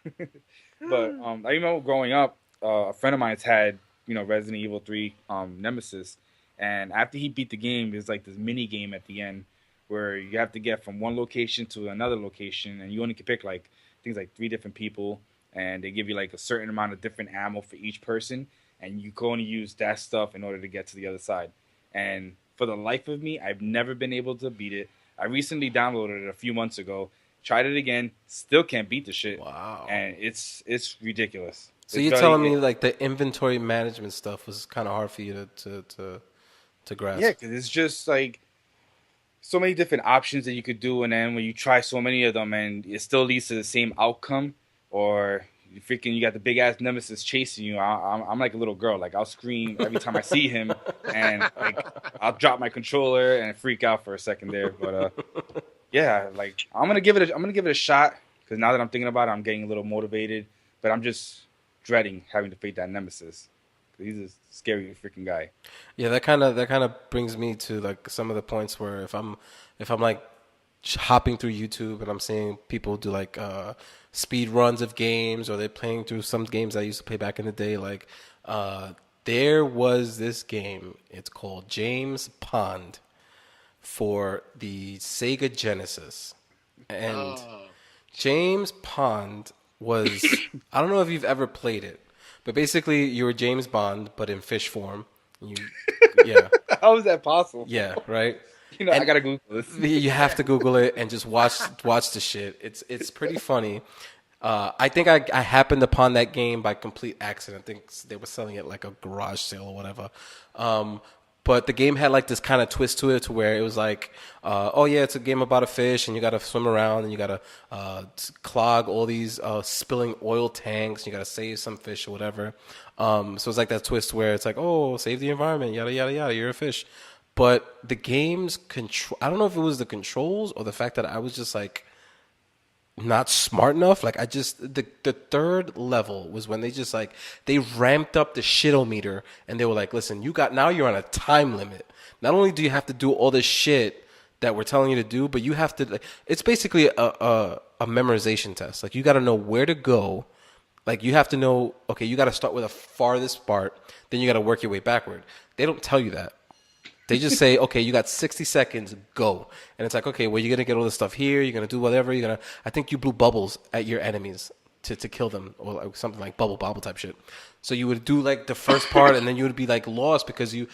But I remember growing up, a friend of mine's had Resident Evil 3 Nemesis, and after he beat the game, there's like this mini game at the end where you have to get from one location to another location, and you only can pick like things like 3 different people, and they give you like a certain amount of different ammo for each person, and you can only use that stuff in order to get to the other side. And for the life of me, I've never been able to beat it. I recently downloaded it a few months ago, tried it again, still can't beat the shit. Wow. And it's ridiculous. So you're telling me like the inventory management stuff was kind of hard for you to grasp? Yeah, because it's just like so many different options that you could do, and then when you try so many of them, and it still leads to the same outcome, or you got the big ass nemesis chasing you. I'm like a little girl. Like I'll scream every time I see him, and like I'll drop my controller and freak out for a second there. But yeah, like I'm gonna give it a shot because now that I'm thinking about it, I'm getting a little motivated. But I'm just dreading having to fight that nemesis. He's a scary freaking guy. Yeah, that kind of brings me to like some of the points where if I'm like hopping through YouTube and I'm seeing people do like speed runs of games, or they're playing through some games I used to play back in the day. Like there was this game. It's called James Pond for the Sega Genesis, and James Pond was I don't know if you've ever played it. But basically, you were James Bond, but in fish form. Yeah. How is that possible? Yeah, right? I gotta Google this. You have to Google it and just watch the shit. It's pretty funny. I think I happened upon that game by complete accident. I think they were selling it like a garage sale or whatever. But the game had like this kind of twist to it, to where it was like, oh yeah, it's a game about a fish, and you got to swim around, and you got to clog all these spilling oil tanks, and you got to save some fish or whatever. So it's like that twist where it's like, oh, save the environment, yada yada yada. You're a fish. But the game's control, I don't know if it was the controls or the fact that I was just like not smart enough. Like I just the third level was when they just like they ramped up the shitometer, and they were like, listen, you're on a time limit. Not only do you have to do all this shit that we're telling you to do, but you have to like, it's basically a memorization test. Like you got to know where to go. Like you have to know, okay, you got to start with the farthest part, then you got to work your way backward. They don't tell you that. They just say, okay, you got 60 seconds, go. And it's like, okay, well, you're going to get all this stuff here. You're going to do whatever. I think you blew bubbles at your enemies to kill them, or like something like bubble type shit. So you would do like the first part, and then you would be like lost because you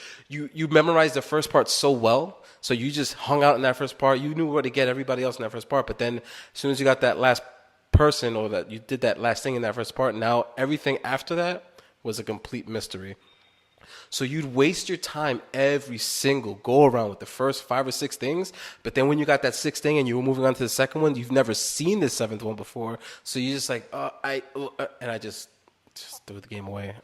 memorized the first part so well. So you just hung out in that first part. You knew where to get everybody else in that first part. But then as soon as you got that last person, or that you did that last thing in that first part, now everything after that was a complete mystery. So you'd waste your time every single go around with the first 5 or 6 things, but then when you got that 6th thing and you were moving on to the second one, you've never seen the 7th one before. So you just like, and I just threw the game away.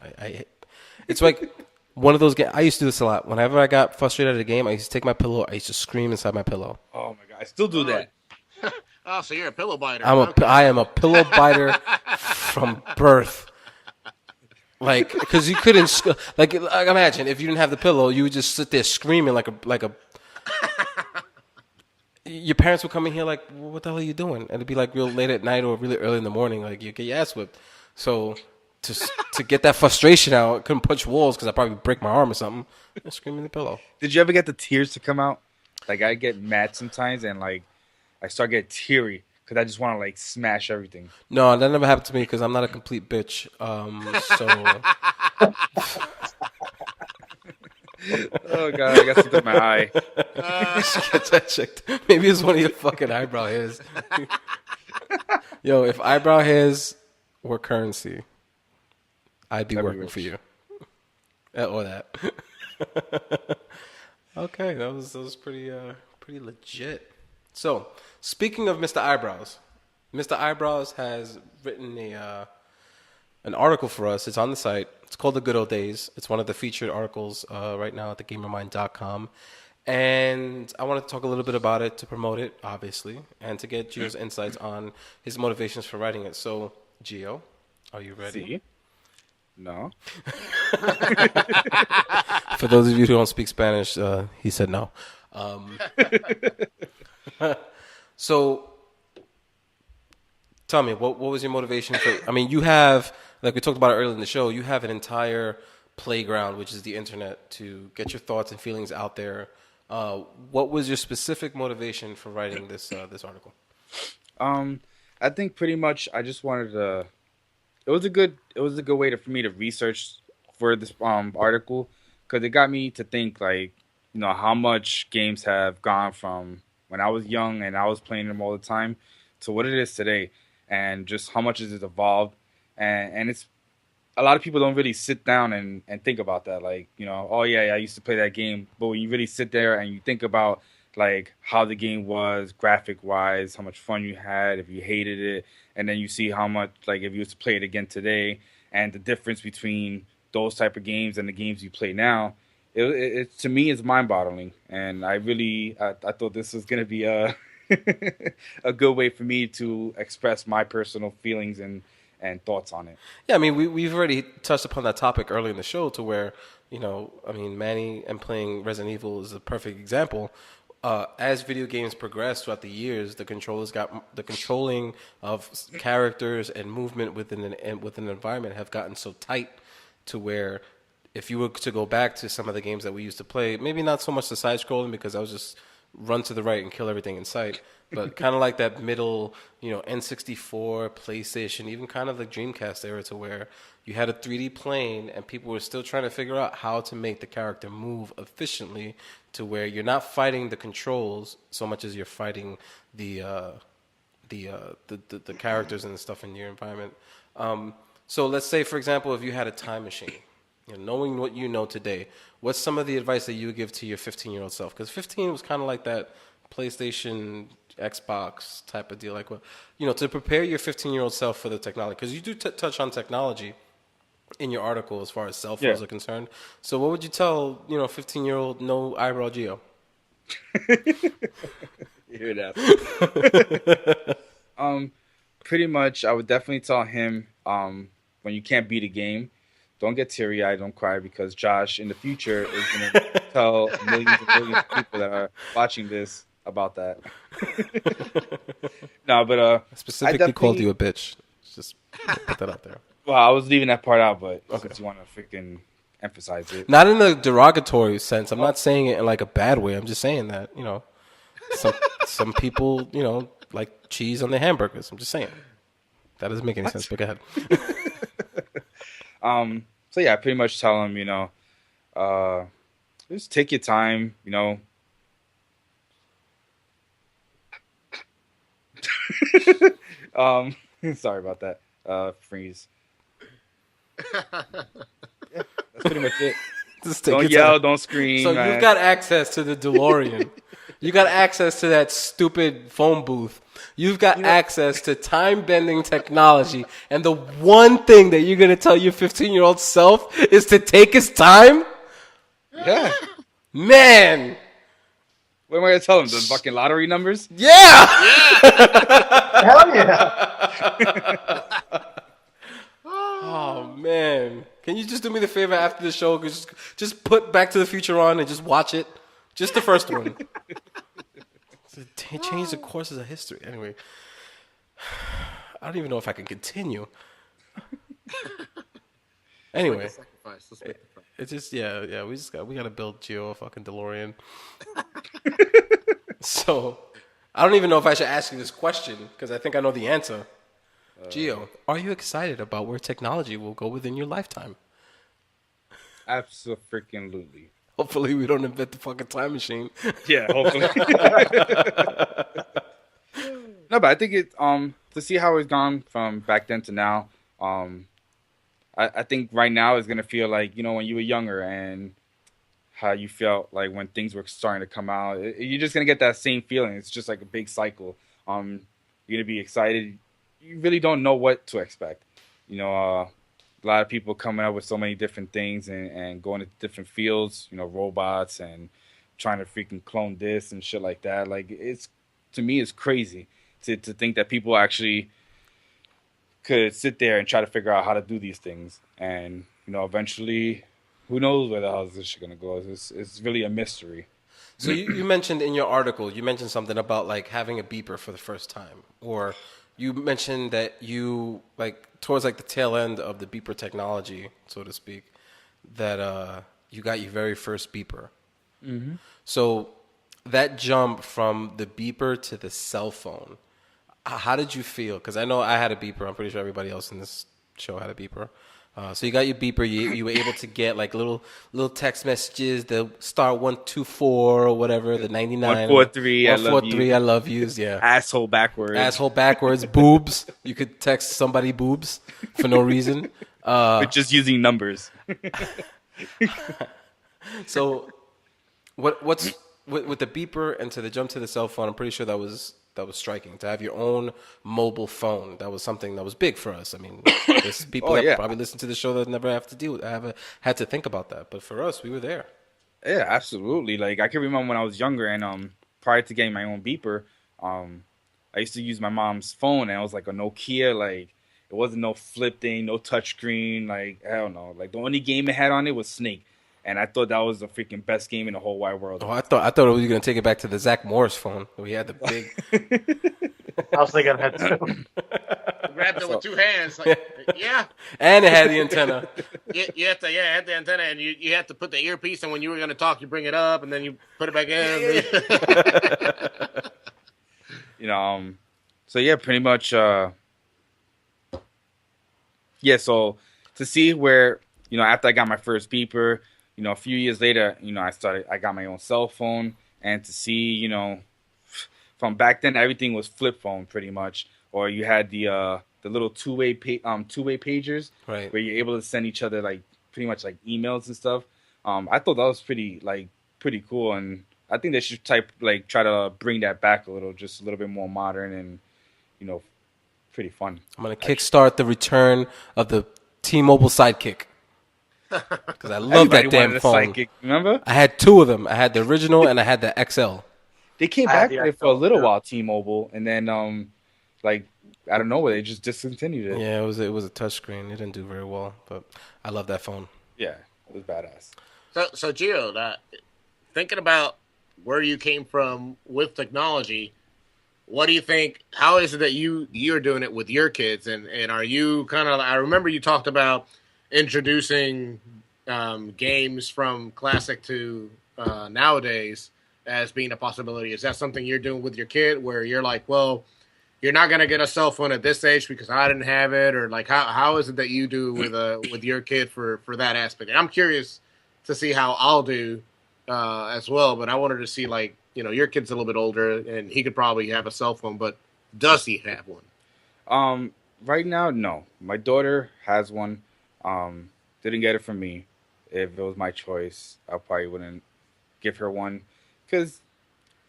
It's like one of those games. I used to do this a lot. Whenever I got frustrated at a game, I used to take my pillow. I used to scream inside my pillow. Oh my god, I still do that. Oh, so you're a pillow biter. I am a pillow biter from birth. Like, because you couldn't, like, imagine if you didn't have the pillow, you would just sit there screaming like a. Your parents would come in here like, what the hell are you doing? And it'd be like real late at night or really early in the morning, like you get your ass whipped. So to get that frustration out, I couldn't punch walls because I'd probably break my arm or something. Just screaming in the pillow. Did you ever get the tears to come out? Like I get mad sometimes, and like I start getting teary. Because I just want to, like, smash everything. No, that never happened to me because I'm not a complete bitch. So... Oh, God, I got something in my eye. Get that checked. Maybe it's one of your fucking eyebrow hairs. Yo, if eyebrow hairs were currency, I'd be working for you. Or that. Okay, that was pretty legit. So, speaking of Mr. Eyebrows, Mr. Eyebrows has written an article for us. It's on the site. It's called The Good Old Days. It's one of the featured articles right now at thegamermind.com. And I wanted to talk a little bit about it to promote it, obviously, and to get Gio's insights on his motivations for writing it. So, Gio, are you ready? See? No. For those of you who don't speak Spanish, he said no. So, tell me, what was your motivation for? I mean, you have, like we talked about it earlier in the show, you have an entire playground, which is the internet, to get your thoughts and feelings out there. What was your specific motivation for writing this article? I think pretty much I just wanted to. It was a good way for me to research for this article, because it got me to think, like, you know, how much games have gone from when I was young and I was playing them all the time to what it is today, and just how much has it evolved. And it's a lot of people don't really sit down and think about that. Like, you know, oh yeah, I used to play that game. But when you really sit there and you think about like how the game was graphic wise, how much fun you had, if you hated it, and then you see how much, like, if you was to play it again today, and the difference between those type of games and the games you play now, it to me is mind-boggling. And I thought this was gonna be a a good way for me to express my personal feelings and thoughts on it. Yeah, I mean, we've already touched upon that topic early in the show, to where, you know, I mean, Manny and playing Resident Evil is a perfect example. As video games progressed throughout the years, the controlling of characters and movement within an environment have gotten so tight to where, if you were to go back to some of the games that we used to play, maybe not so much the side scrolling, because I was just run to the right and kill everything in sight, but kind of like that middle, you know, N64, PlayStation, even kind of the Dreamcast era, to where you had a 3D plane and people were still trying to figure out how to make the character move efficiently, to where you're not fighting the controls so much as you're fighting the characters and the stuff in your environment. So let's say, for example, if you had a time machine, You know, knowing what you know today, what's some of the advice that you would give to your 15-year-old self? Because 15 was kind of like that PlayStation, Xbox type of deal. Like, what, you know, to prepare your 15-year-old self for the technology. Because you do touch on technology in your article as far as cell phones Yeah. are concerned. So what would you tell, 15-year-old no eyebrow Geo? You hear that? Pretty much, I would definitely tell him, when you can't beat a game, don't get teary eyed, don't cry, because Josh in the future is gonna tell millions and millions of people that are watching this about that. No, but I I specifically called definitely. you a bitch. Just put that out there. Well, I was leaving that part out, but Okay. since you want to freaking emphasize it, Not in a derogatory sense. I'm not saying it in like a bad way. I'm just saying that, some people, like cheese on their hamburgers. I'm just saying. That doesn't make any sense, but go ahead. so yeah, I pretty much tell him, just take your time, sorry about that. Freeze. Yeah, that's pretty much it. Just take Don't your yell, time. don't scream. So man. you've got access to the DeLorean. You got access to that stupid phone booth. You've got access to time-bending technology. And the one thing that you're going to tell your 15-year-old self is to take his time? Yeah. Man. What am I gonna tell him? The fucking lottery numbers? Yeah. Hell yeah! Oh, man. Can you just do me the favor after the show? Just put Back to the Future on and just watch it. Just the first one. Change the courses of history. Anyway, I don't even know if I can continue. Anyway, it's just yeah. We gotta build Geo a fucking DeLorean. So I don't even know if I should ask you this question because I think I know the answer. Geo, are you excited about where technology will go within your lifetime? Absolutely. Hopefully, we don't invent the fucking time machine. Yeah, hopefully. No, but I think it to see how it's gone from back then to now. I think right now is gonna feel like when you were younger and how you felt like when things were starting to come out. You're just gonna get that same feeling. It's just like a big cycle. You're gonna be excited. You really don't know what to expect. A lot of people coming up with so many different things and going into different fields. Robots and trying to freaking clone this and shit like that. Like to me, it's crazy to think that people actually could sit there and try to figure out how to do these things. And eventually, who knows where the hell is this shit gonna go? It's really a mystery. So you mentioned in your article, you mentioned something about like having a beeper for the first time, or you mentioned that you like towards like the tail end of the beeper technology, so to speak, that you got your very first beeper. Mm-hmm. So that jump from the beeper to the cell phone, how did you feel? Because I know I had a beeper. I'm pretty sure everybody else in this show had a beeper. So you got your beeper. You were able to get like little text messages. The star 124 or whatever. The 99. 143. I love you. 143. I love yous. Yeah. Asshole backwards. Asshole backwards. Boobs. You could text somebody boobs for no reason. But just using numbers. So what's with the beeper and to the jump to the cell phone? I'm pretty sure that was striking. To have your own mobile phone, that was something that was big for us. I mean, there's people that probably listen to the show that never have to deal with. I haven't had to think about that, but for us, we were there. Yeah, absolutely. Like I can remember when I was younger and prior to getting my own beeper, I used to use my mom's phone and it was like a Nokia. Like it wasn't no flip thing, no touch screen. Like hell no. Like the only game it had on it was Snake. And I thought that was the freaking best game in the whole wide world. Oh, I thought we were gonna take it back to the Zach Morris phone. We had the big. I was thinking that too. Grabbed it with two hands. Like, yeah. And it had the antenna. You have to, it had the antenna, and you have to put the earpiece, and when you were going to talk, you bring it up, and then you put it back in. So yeah, pretty much. So to see where after I got my first beeper, a few years later, I got my own cell phone, and to see, from back then everything was flip phone pretty much, or you had the little two-way pagers, right, where you're able to send each other like pretty much like emails and stuff. I thought that was pretty cool, and I think they should try to bring that back a little, just a little bit more modern and you know pretty fun. I'm gonna Actually, kickstart the return of the T-Mobile Sidekick because I love everybody that damn wanted a phone. psychic. Remember, I had two of them. I had the original and I had the XL. they came I had back the with it for a XL little too. while, T-Mobile, and then like I don't know where they just discontinued it. Yeah, it was a touchscreen. It didn't do very well, but I love that phone. Yeah, it was badass. So Gio, thinking about where you came from with technology, what do you think? How is it that you're doing it with your kids? And are you kind of? I remember you talked about introducing games from classic to nowadays as being a possibility. Is that something you're doing with your kid, where you're like, well, you're not gonna get a cell phone at this age because I didn't have it, or like how is it that you do with your kid for that aspect? And I'm curious to see how I'll do as well, but I wanted to see like your kid's a little bit older and he could probably have a cell phone, but does he have one? Right now, no. My daughter has one. Didn't get it from me. If it was my choice, I probably wouldn't give her one. Cause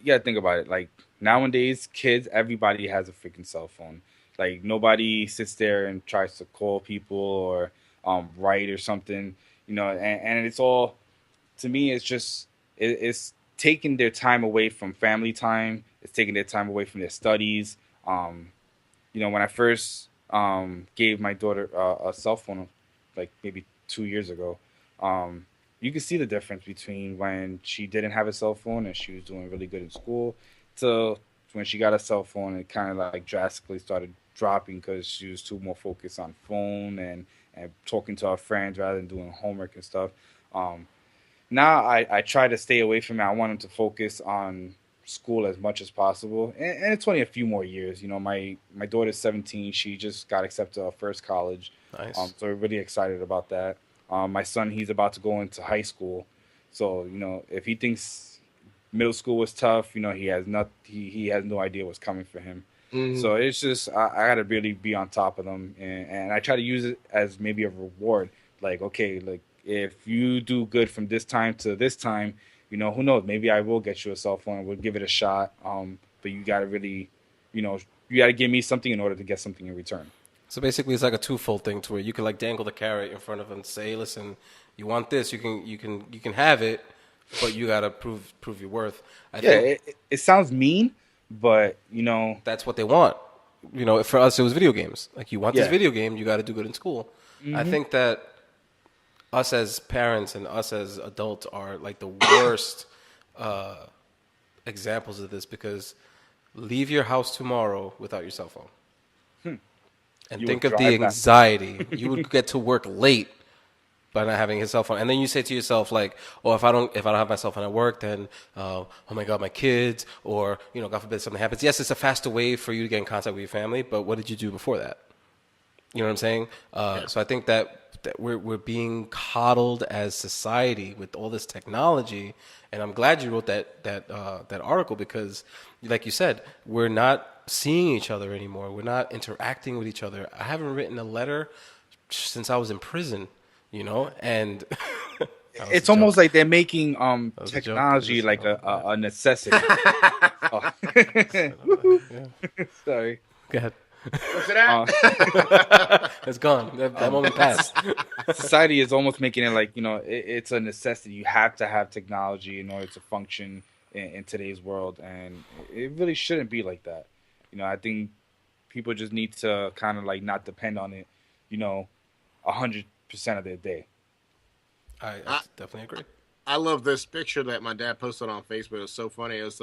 you gotta think about it. Like nowadays, kids, everybody has a freaking cell phone. Like nobody sits there and tries to call people or write or something. And it's all to me. It's just it's taking their time away from family time. It's taking their time away from their studies. When I first gave my daughter a cell phone, like maybe 2 years ago, you could see the difference between when she didn't have a cell phone and she was doing really good in school to when she got a cell phone. It kind of like drastically started dropping because she was too more focused on phone and talking to her friends rather than doing homework and stuff. Um, Now I try to stay away from it. I want him to focus on school as much as possible, and it's only a few more years. My daughter's 17. She just got accepted to her first college, Nice. so we're really excited about that. My son, he's about to go into high school, so if he thinks middle school was tough, he has no idea what's coming for him. Mm-hmm. So it's just I got to really be on top of them, and I try to use it as maybe a reward. Like okay, like if you do good from this time to this time, who knows? Maybe I will get you a cell phone. We'll give it a shot. But you got to really, you got to give me something in order to get something in return. So basically, it's like a twofold thing to where you can like dangle the carrot in front of them and say, "Listen, you want this? You can have it, but you gotta prove your worth." I Yeah, think it sounds mean, but that's what they want. For us, it was video games. Like you want this yeah. video game, you got to do good in school. I think that us as parents and us as adults are like the worst examples of this because leave your house tomorrow without your cell phone. And You think would of the drive back. anxiety. You would get to work late by not having his cell phone. And then you say to yourself like, oh, if I don't have my cell phone at work, then oh my God, my kids, or God forbid something happens. Yes, it's a faster way for you to get in contact with your family, but what did you do before that? You know what I'm saying? So I think that we're being coddled as society with all this technology, and I'm glad you wrote that article because, like you said, we're not seeing each other anymore. We're not interacting with each other. I haven't written a letter since I was in prison, and that was It's a almost joke. like they're making That was a joke. technology It was- like oh, a necessity. Oh. yeah. Sorry. Go ahead. What's it at? It's gone. That moment passed. Society is almost making it like it's a necessity. You have to have technology in order to function in today's world, and it really shouldn't be like that. I think people just need to kind of like not depend on it 100% of their day. I definitely agree. I love this picture that my dad posted on Facebook. It was so funny. It was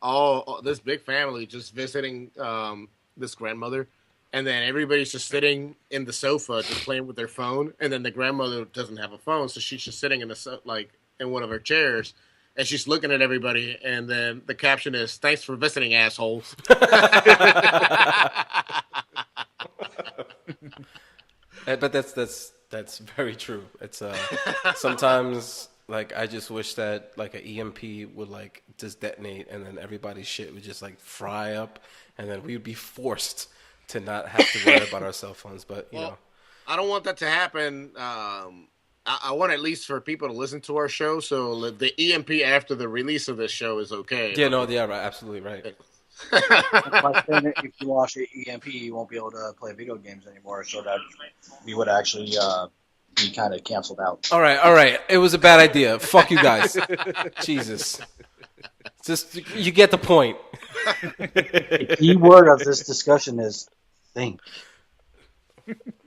all this big family just visiting this grandmother, and then everybody's just sitting in the sofa just playing with their phone, and then the grandmother doesn't have a phone, so she's just sitting in in one of her chairs, and she's looking at everybody, and then the caption is "Thanks for visiting, assholes." But that's very true. It's sometimes like I just wish that like an EMP would like just detonate and then everybody's shit would just like fry up and then we would be forced to not have to worry about our cell phones. But you know, I don't want that to happen. I want at least for people to listen to our show, so the EMP after the release of this show is okay. Yeah, no, yeah, right, absolutely right. That's why saying if you watch the EMP, you won't be able to play video games anymore. So that we would actually be kind of canceled out. All right. It was a bad idea. Fuck you guys. Jesus. Just you get the point. The key word of this discussion is think.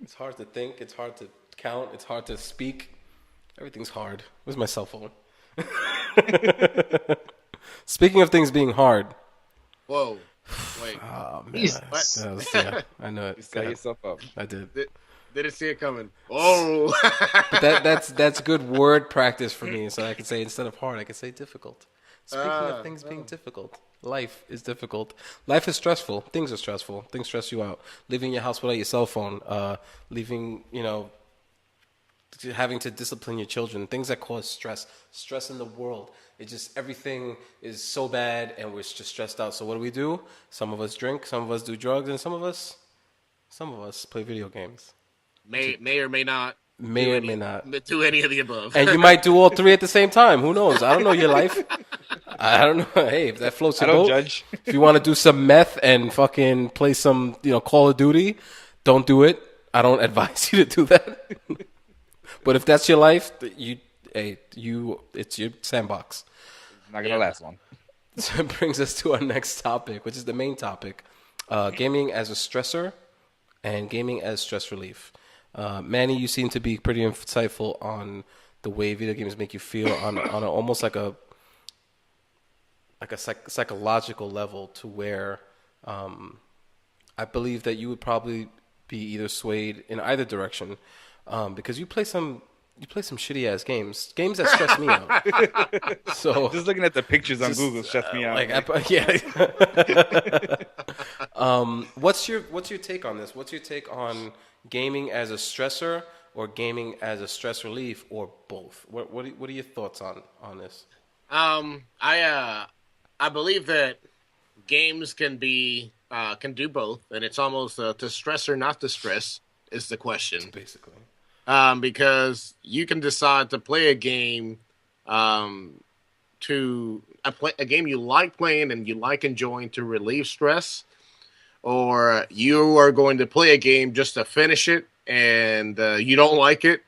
It's hard to think. It's hard to count. It's hard to speak. Everything's hard. Where's my cell phone? Speaking of things being hard. Whoa. Wait. Oh, man. Jesus. Yeah, I know it. You set yourself up. I did. Didn't see it coming. Oh. But that's good word practice for me. So I can say instead of hard, I can say difficult. Speaking of things being difficult, life is difficult. Life is stressful. Things are stressful. Things stress you out. Leaving your house without your cell phone. Leaving, having to discipline your children. Things that cause stress. Stress in the world. It just, everything is so bad and we're just stressed out. So what do? Some of us drink. Some of us do drugs. And some of us play video games. May or may not. May or may not. Do any of the above. And you might do all three at the same time. Who knows? I don't know your life. I don't know. Hey, if that floats your boat. Judge. If you want to do some meth and fucking play some, Call of Duty, don't do it. I don't advise you to do that. But if that's your life, it's your sandbox. Not gonna last long. So it brings us to our next topic, which is the main topic: gaming as a stressor and gaming as stress relief. Manny, you seem to be pretty insightful on the way video games make you feel on almost like a psychological level, to where I believe that you would probably be either swayed in either direction, because you play some shitty ass games that stress me out. So Just looking at the pictures on Google stressed me out. What's your take on this? What's your take on gaming as a stressor or gaming as a stress relief, or both? What are your thoughts on this? I believe that games can do both, and it's almost to stress or not to stress is the question. Basically. Because you can decide to play a game, a game you like playing and you like enjoying to relieve stress, or you are going to play a game just to finish it and you don't like it,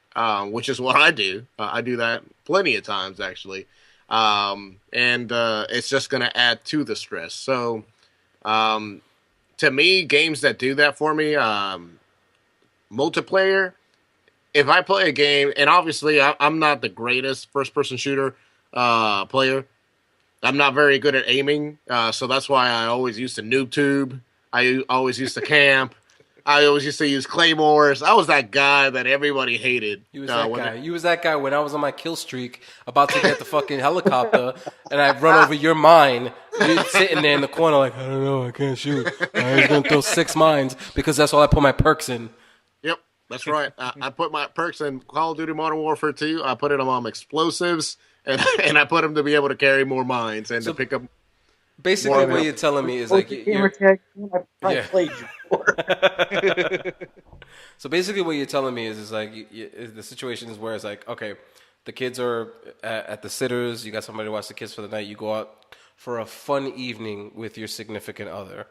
which is what I do. I do that plenty of times, actually. And it's just going to add to the stress. So, to me, games that do that for me, multiplayer, if I play a game, and obviously I'm not the greatest first-person shooter player. I'm not very good at aiming, so that's why I always used to noob tube. I always used to camp. I always used to use claymores. I was that guy that everybody hated. You was that guy when I was on my kill streak, about to get the fucking helicopter, and I run over your mine. You're sitting there in the corner like, I don't know, I can't shoot. I was going to throw 6 mines because that's all I put my perks in. Yep, that's right. I put my perks in Call of Duty Modern Warfare 2. I put it on explosives, and I put them to be able to carry more mines and to pick up. Basically, what you're telling me is like I played you before. So basically, what you're telling me is like the situation is where it's like, okay, the kids are at the sitters. You got somebody to watch the kids for the night. You go out for a fun evening with your significant other,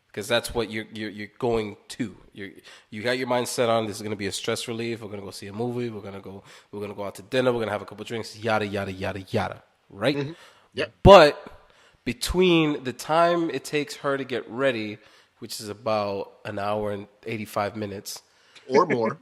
because that's what you're going to. You got your mind set on. This is going to be a stress relief. We're going to go see a movie. We're going to go out to dinner. We're going to have a couple drinks. Yada yada yada yada. Right? Mm-hmm. Yep. But between the time it takes her to get ready, which is about an hour and 85 minutes or more,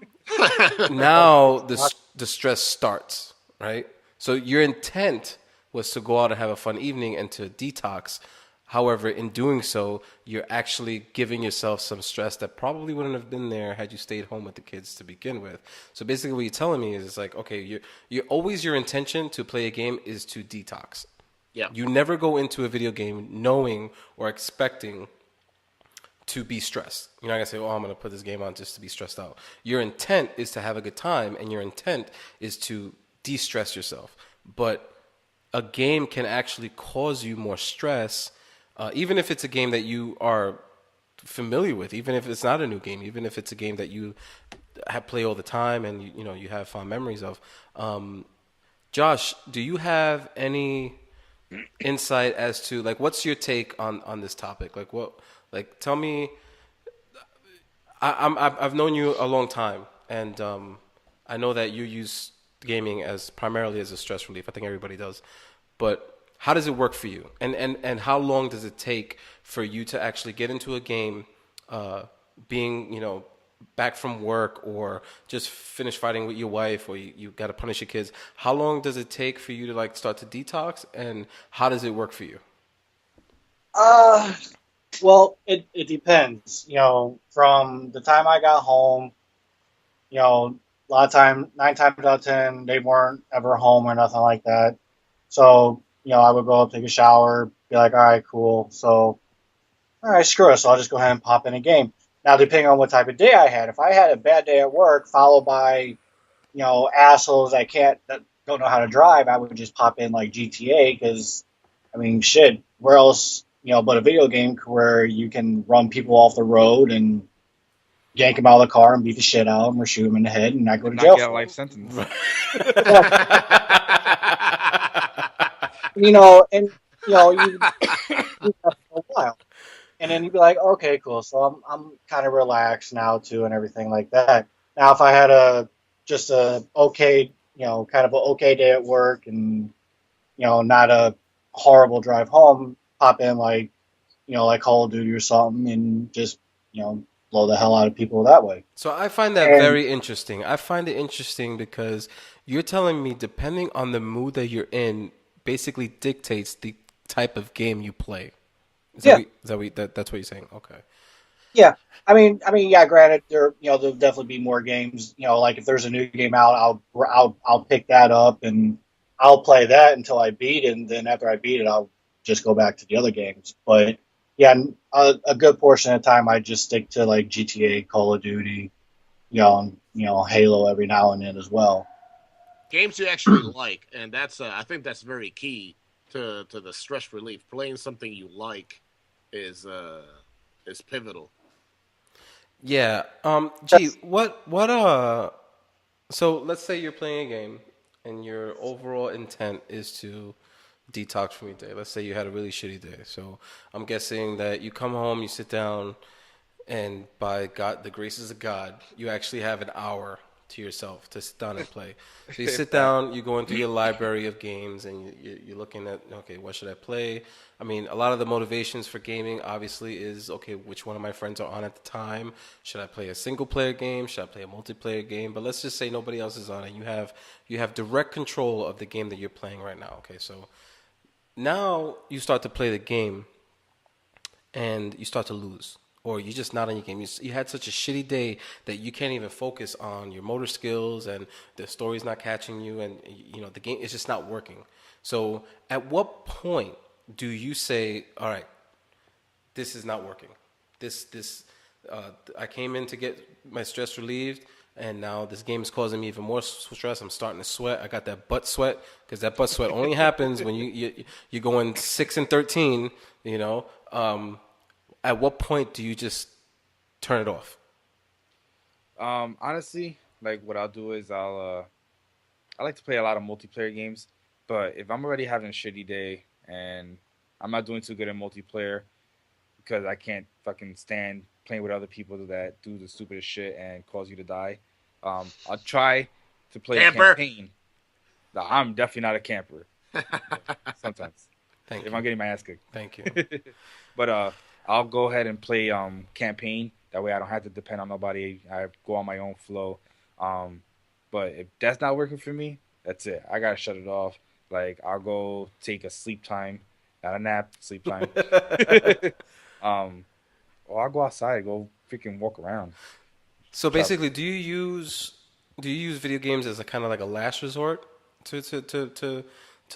now the stress starts, right? So your intent was to go out and have a fun evening and to detox. However, in doing so, you're actually giving yourself some stress that probably wouldn't have been there had you stayed home with the kids to begin with. So basically what you're telling me is it's like, okay, you're always, your intention to play a game is to detox. Yeah. You never go into a video game knowing or expecting to be stressed. You're not going to say, oh, I'm going to put this game on just to be stressed out. Your intent is to have a good time, and your intent is to de-stress yourself. But a game can actually cause you more stress, even if it's a game that you are familiar with, even if it's not a new game, even if it's a game that you have play all the time and you have fond memories of. Josh, do you have any insight as to like what's your take on this topic? Like what like tell me. I've known you a long time, and I know that you use gaming as primarily as a stress relief. I think everybody does, but how does it work for you? And how long does it take for you to actually get into a game, being back from work or just finish fighting with your wife or you got to punish your kids? How long does it take for you to like start to detox, and how does it work for you? Uh, well, it depends. From the time I got home, a lot of time, 9 times out of 10, they weren't ever home or nothing like that. So, I would go up, take a shower, be like, all right, cool. So, all right, screw it. So I'll just go ahead and pop in a game. Now, depending on what type of day I had, if I had a bad day at work, followed by, assholes that don't know how to drive, I would just pop in like GTA because, I mean, shit, where else, but a video game where you can run people off the road and yank them out of the car and beat the shit out of them or shoot them in the head and not go to Not jail get a for life it. sentence. Yeah, and you do that for a while. And then you'd be like, okay, cool. So I'm kind of relaxed now too, and everything like that. Now, if I had just a okay, kind of a okay day at work, and not a horrible drive home, pop in like Call of Duty or something, and just blow the hell out of people that way. So I find that And very interesting. I find it interesting because you're telling me depending on the mood that you're in, basically dictates the type of game you play. yeah, That's what you're saying? Okay. yeah. I mean, yeah. Granted, there'll definitely be more games. Like if there's a new game out, I'll pick that up and I'll play that until I beat it. And then after I beat it, I'll just go back to the other games. But yeah, a good portion of the time I just stick to like GTA, Call of Duty, and Halo every now and then as well. Games you actually like, and that's I think that's very key to the stress relief. Playing something you like is uh is pivotal. Yeah. Gee, That's so let's say you're playing a game and your overall intent is to detox from your day. Let's say you had a really shitty day. So I'm guessing that you come home, you sit down, and by God, the graces of God, you actually have an hour to yourself to sit down and play. So you sit down, you go into your library of games, and you're looking at, okay, what should I play? I mean, a lot of the motivations for gaming obviously is, okay, which one of my friends are on at the time? Should I play a single player game? Should I play a multiplayer game? But let's just say nobody else is on, and you have direct control of the game that you're playing right now. Okay, so now you start to play the game and you start to lose, or you're just not on your game. You had such a shitty day that you can't even focus on your motor skills, and the story's not catching you, and the game is just not working. So, at what point do you say, "All right, this is not working. I came in to get my stress relieved, and now this game is causing me even more stress. I'm starting to sweat. I got that butt sweat because that butt sweat only happens when you going 6 and 13. You know, at what point do you just turn it off? Honestly, like what I'll do is I like to play a lot of multiplayer games, but if I'm already having a shitty day and I'm not doing too good in multiplayer because I can't fucking stand playing with other people that do the stupidest shit and cause you to die, I'll try to play a Camper. campaign. No, I'm definitely not a camper. Sometimes Thank if you. I'm getting my ass kicked. Thank you. But I'll go ahead and play campaign. That way I don't have to depend on nobody. I go on my own flow. Um, but if that's not working for me, that's it. I gotta shut it off. Like I'll go take a sleep time, not a nap, sleep time. um, or I'll go outside, go freaking walk around. So Try. basically, do you use video games as a kind of like a last resort to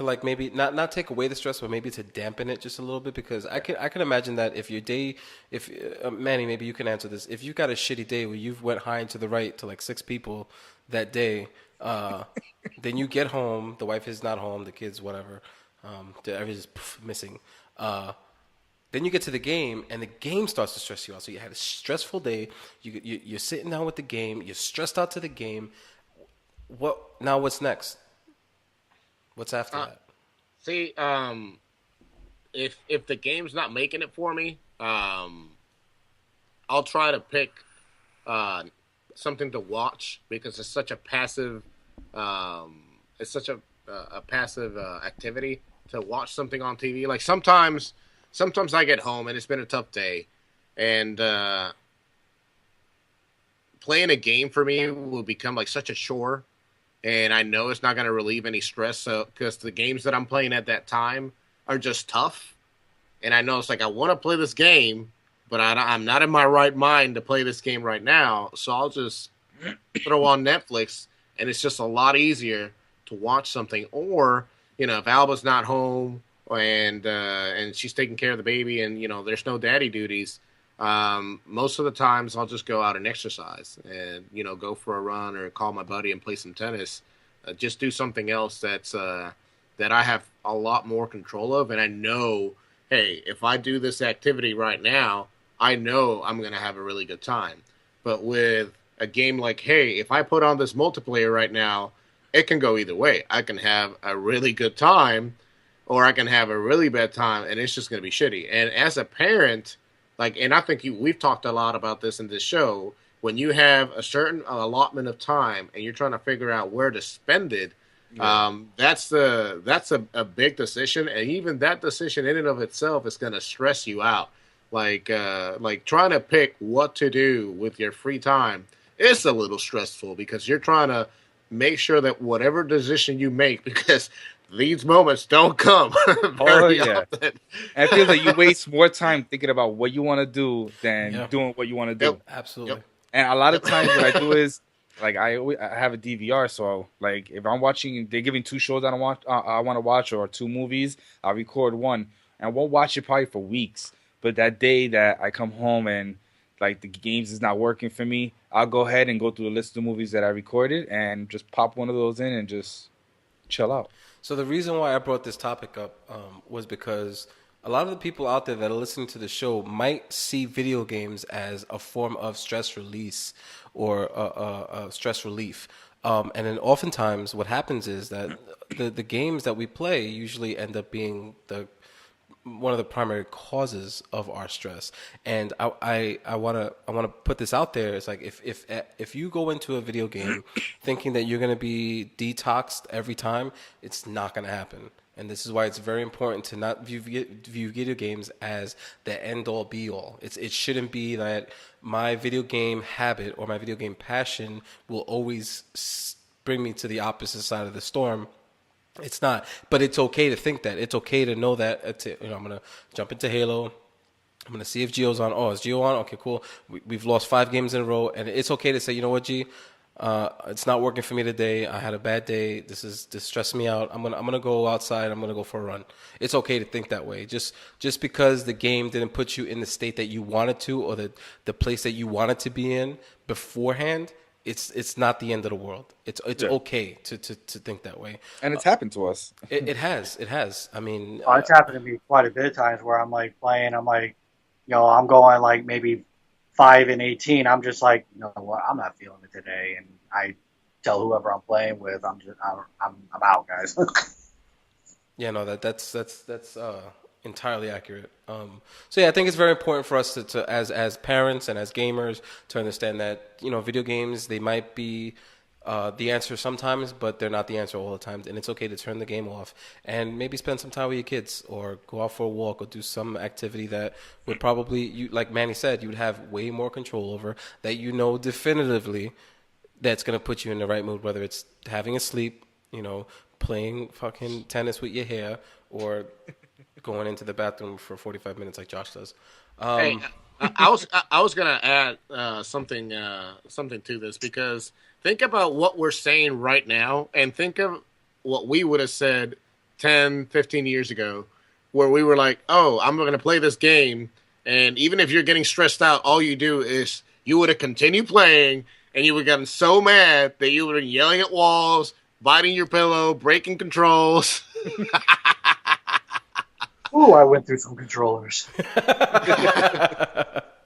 like maybe not take away the stress, but maybe to dampen it just a little bit? Because I can imagine that if your day, if Manny, maybe you can answer this. If you got a shitty day where you've went high and to the right to like 6 people that day, then you get home, the wife is not home, the kids whatever, everybody's missing. Then you get to the game, and the game starts to stress you out. So you had a stressful day. You're sitting down with the game. You're stressed out to the game. What's next? What's after that? See, if the game's not making it for me, I'll try to pick uh, something to watch because it's such a passive activity to watch something on TV. Like sometimes I get home and it's been a tough day, and playing a game for me will become like such a chore, and I know it's not going to relieve any stress. So because the games that I'm playing at that time are just tough, and I know it's like I want to play this game, but I'm not in my right mind to play this game right now. So I'll just throw on Netflix, and it's just a lot easier to watch something. Or if Alba's not home and she's taking care of the baby, and there's no daddy duties. Most of the times I'll just go out and exercise and go for a run or call my buddy and play some tennis. Just do something else that I have a lot more control of, and I know, hey, if I do this activity right now, I know I'm going to have a really good time. But with a game like, hey, if I put on this multiplayer right now, it can go either way. I can have a really good time, or I can have a really bad time, and it's just going to be shitty. And as a parent, and I think we've talked a lot about this in this show, when you have a certain allotment of time and you're trying to figure out where to spend it, that's a big decision, and even that decision in and of itself is going to stress you out. Like trying to pick what to do with your free time is a little stressful because you're trying to make sure that whatever decision you make, because these moments don't come very often. And I feel like you waste more time thinking about what you want to do than doing what you want to do. Yep. Absolutely. Yep. And a lot of times what I do is I have a DVR, so if I'm watching, they're giving two shows I want to watch, or two movies, I'll record one and won't watch it probably for weeks. But that day that I come home and the games is not working for me, I'll go ahead and go through the list of movies that I recorded and just pop one of those in and just chill out. So the reason why I brought this topic up was because a lot of the people out there that are listening to the show might see video games as a form of stress release or stress relief. And then oftentimes what happens is that the games that we play usually end up being one of the primary causes of our stress. And I want to put this out there. It's like if you go into a video game thinking that you're going to be detoxed every time, it's not going to happen. And this is why it's very important to not view video games as the end all be all. It shouldn't be that my video game habit or my video game passion will always bring me to the opposite side of the storm. It's not, but it's okay to think that. It's okay to know that. I'm gonna jump into Halo. I'm gonna see if Geo's on. Oh, is Geo on? Okay, cool. We've lost 5 games in a row, and it's okay to say, you know what, G, it's not working for me today. I had a bad day. This stressed me out. I'm gonna go outside. I'm gonna go for a run. It's okay to think that way. Just because the game didn't put you in the state that you wanted to, or the place that you wanted to be in beforehand, it's not the end of the world. It's okay to think that way. And it's happened to us. It has. I mean, It's happened to me quite a bit of times where I'm playing. I'm I'm going maybe 5-18. I'm just like, you know what? I'm not feeling it today, and I tell whoever I'm playing with, I'm out, guys. yeah, no, that's entirely accurate. So yeah, I think it's very important for us to as parents and as gamers to understand that video games, they might be the answer sometimes, but they're not the answer all the time. And it's okay to turn the game off and maybe spend some time with your kids, or go out for a walk, or do some activity that would probably, like Manny said, you would have way more control over, that definitively that's going to put you in the right mood, whether it's having a sleep, playing fucking tennis with your hair, or going into the bathroom for 45 minutes like Josh does. Hey, I was gonna add something to this, because think about what we're saying right now, and think of what we would have said 10, 15 years ago, where we were like, oh, I'm going to play this game, and even if you're getting stressed out, all you do is you would have continued playing, and you would have gotten so mad that you would have been yelling at walls, biting your pillow, breaking controls. Ooh, I went through some controllers.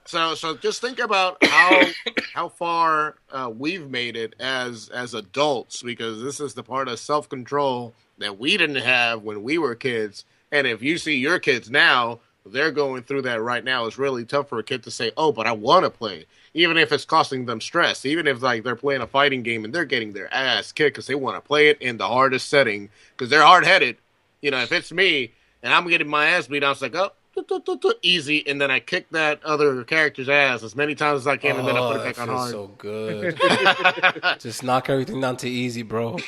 So just think about how far we've made it as adults, because this is the part of self control that we didn't have when we were kids. And if you see your kids now, they're going through that right now. It's really tough for a kid to say, "Oh, but I want to play," even if it's costing them stress. Even if like they're playing a fighting game and they're getting their ass kicked because they want to play it in the hardest setting because they're hard headed. If it's me and I'm getting my ass beat, I was like, "Oh, easy," and then I kick that other character's ass as many times as I can, and then I put it that back on feels hard. so good. Just knock everything down to easy, bro.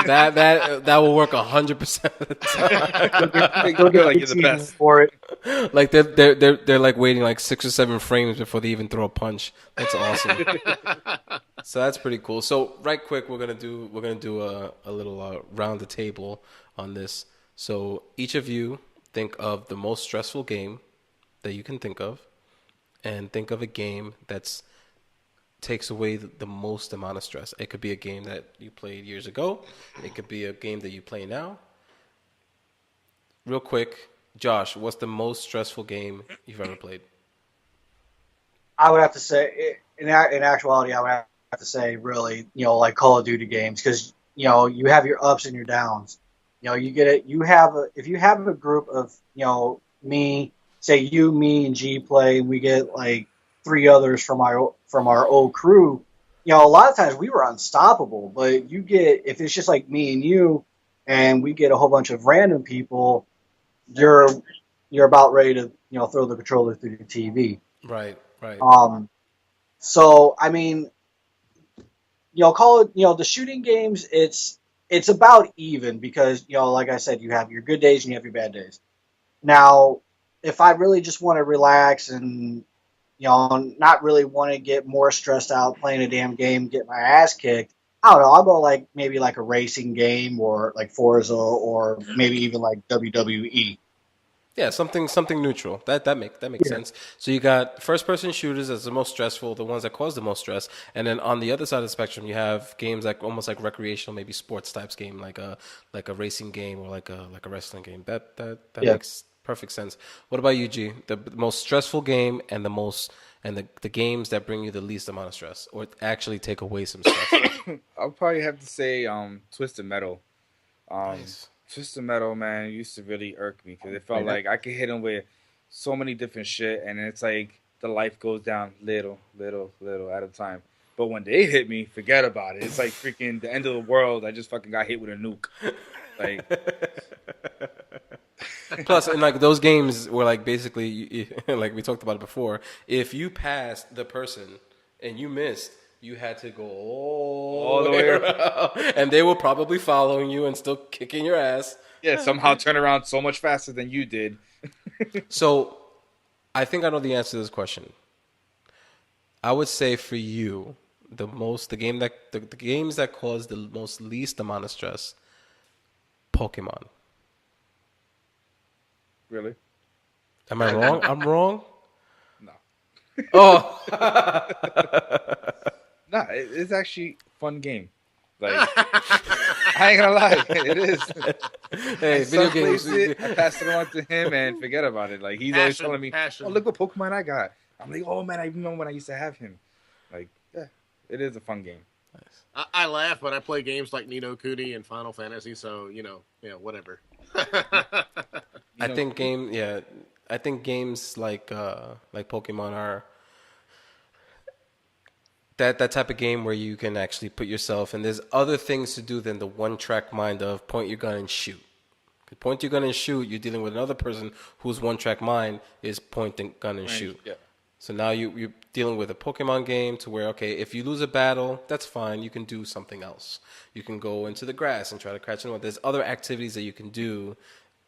That will work 100% of the time. Make you feel like you're the Season best. for it. Like they're like waiting like 6 or 7 frames before they even throw a punch. That's awesome. So that's pretty cool. So right quick, we're gonna do a little round the table on this. So each of you think of the most stressful game that you can think of, and think of a game that's takes away the most amount of stress. It could be a game that you played years ago. It could be a game that you play now. Real quick, Josh, what's the most stressful game you've ever played? I would have to say, in actuality, I would have to say, really, like Call of Duty games, because you have your ups and your downs. You get it. If you have a group of me, say you, me, and G play, and we get like 3 others from our old crew. A lot of times we were unstoppable. But if it's just like me and you, and we get a whole bunch of random people, you're about ready to throw the controller through the TV. Right, right. So I mean, call it the shooting games. It's about even because like I said, you have your good days and you have your bad days. Now, if I really just want to relax and not really want to get more stressed out playing a damn game, get my ass kicked, I don't know. I'll go like maybe like a racing game or like Forza or maybe even like WWE. Yeah, something neutral. That makes Yeah. sense. So you got first person shooters as the most stressful, the ones that cause the most stress, and then on the other side of the spectrum, you have games like almost like recreational, maybe sports types game, like a racing game or like a wrestling game. That Yeah. makes perfect sense. What about you, G? The most stressful game and the games that bring you the least amount of stress or actually take away some stress. I'll probably have to say Twisted Metal. Nice. Twisted Metal, man, used to really irk me because it felt Yeah. like I could hit him with so many different shit, and it's like the life goes down little, little, little at a time. But when they hit me, forget about it. It's like freaking the end of the world. I just fucking got hit with a nuke. Like, Plus, and like those games were like basically, like we talked about it before. If you passed the person and you missed, you had to go all the way around, and they were probably following you and still kicking your ass. yeah, somehow turn around so much faster than you did. So, I think I know the answer to this question. I would say for you, the games that cause the most least amount of stress, Pokemon. Really? Am I wrong? I'm wrong. No. Oh, No, it's actually a fun game. Like, I ain't gonna lie, it is. hey, video Son games. plays it, I pass it on to him and forget about it. Like, he's always telling me, Passion. "Oh, look what Pokemon I got." I'm like, "Oh man, I remember when I used to have him." Like, yeah, it is a fun game. I laugh, but I play games like Nino Kuni and Final Fantasy, so whatever. I think games like Pokemon are that type of game where you can actually put yourself and there's other things to do than the one track mind of point your gun and shoot. Point your gun and shoot, you're dealing with another person whose one track mind is point and gun and shoot. Yeah. So now you're dealing with a Pokemon game to where, okay, if you lose a battle, that's fine. You can do something else. You can go into the grass and try to catch another. There's other activities that you can do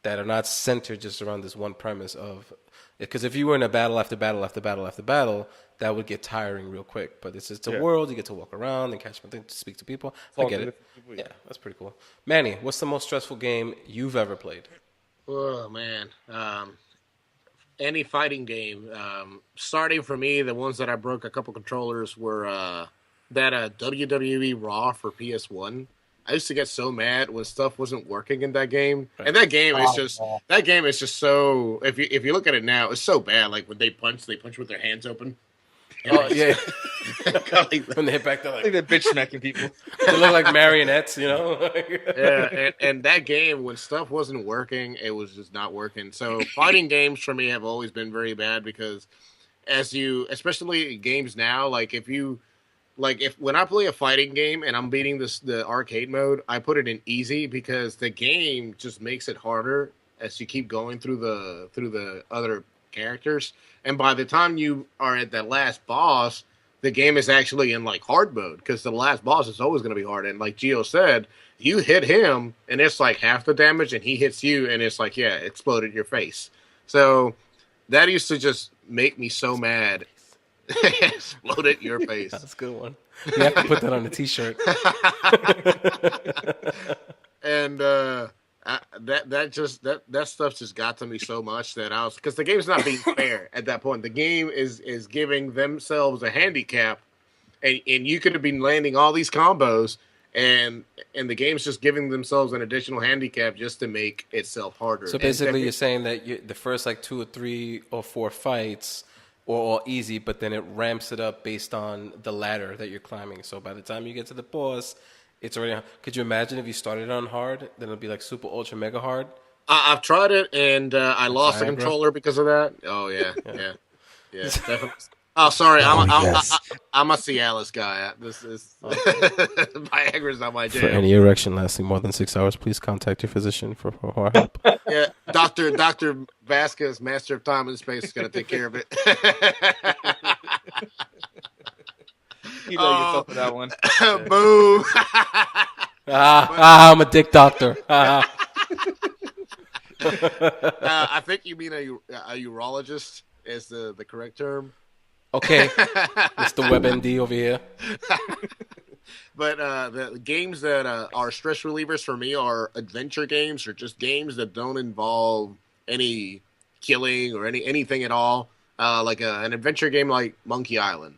that are not centered just around this one premise of, because if you were in a battle after battle after battle after battle, that would get tiring real quick. But it's a world. You get to walk around and catch something, to speak to people. I get it. People, Yeah, that's pretty cool. Manny, what's the most stressful game you've ever played? Oh man, any fighting game. Starting for me, the ones that I broke a couple controllers were that WWE Raw for PS1. I used to get so mad when stuff wasn't working in that game. Right. And that game is Oh, just yeah. that game is just so. If you look at it now, it's so bad. Like when they punch with their hands open. And Oh yeah. like, When they hit back, they're Like like that bitch smacking people. they look like marionettes, you know. yeah, and that game when stuff wasn't working, it was just not working. So fighting games for me have always been very bad because especially games now, if when I play a fighting game and I'm beating the arcade mode, I put it in easy because the game just makes it harder as you keep going through the other characters. And by the time you are at that last boss, the game is actually in like hard mode because the last boss is always going to be hard. And like Gio said, you hit him and it's like half the damage, and he hits you and it's like exploded your face. So that used to just make me so mad. Exploded your face. That's a good one. You have to put that on a T-shirt. And that stuff just got to me so much that I was, because the game's not being fair at that point. The game is giving themselves a handicap, and you could have been landing all these combos, and the game's just giving themselves an additional handicap just to make itself harder. So basically, you're saying that the first like 2 or 3 or 4 fights are all easy, but then it ramps it up based on the ladder that you're climbing. So by the time you get to the boss, it's already. Could you imagine if you started on hard, then it'll be like super ultra mega hard? I've tried it, and I lost the Viagra? controller because of that. Oh yeah, yeah, definitely. Oh, sorry, I'm a Cialis guy. This is Viagra's not my jam. For any erection lasting more than 6 hours, please contact your physician for help. Yeah, Doctor Vasquez, Master of Time and Space, is gonna take care of it. You know yourself for that one. Boom. I'm a dick doctor. I think you mean a urologist is the correct term. Okay, it's the WebMD over here. But the games that are stress relievers for me are adventure games, or just games that don't involve any killing or anything at all. Like an adventure game like Monkey Island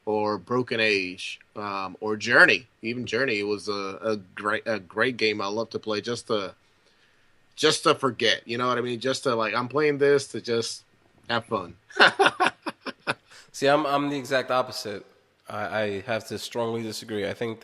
or Broken Age or Journey. Even Journey was a great game I love to play just to forget. You know what I mean? Just to I'm playing this to just have fun. See, I'm the exact opposite. I have to strongly disagree. I think